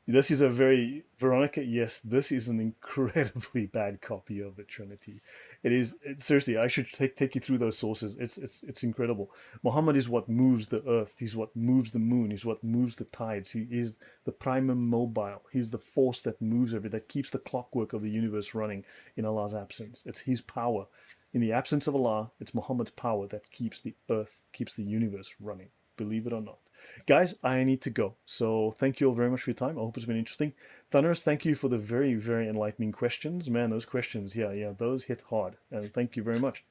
This is a very Veronica. Yes, this is an incredibly bad copy of the Trinity. It is seriously. I should take you through those sources. It's incredible. Muhammad is what moves the earth. He's what moves the moon. He's what moves the tides. He is the primum mobile. He's the force that moves everything, that keeps the clockwork of the universe running in Allah's absence. It's His power. In the absence of Allah, it's Muhammad's power that keeps the earth, keeps the universe running. Believe it or not. Guys, I need to go. So thank you all very much for your time. I hope it's been interesting. Thunderous, thank you for the very, very enlightening questions. Man, those questions, yeah, those hit hard. And thank you very much.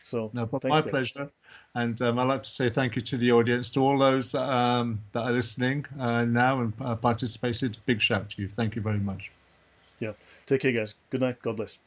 So No, but thanks, my guys. pleasure. And I'd like to say thank you to the audience, to all those that are listening now and participated. Big shout to you. Thank you very much. Yeah. Take care, guys. Good night. God bless.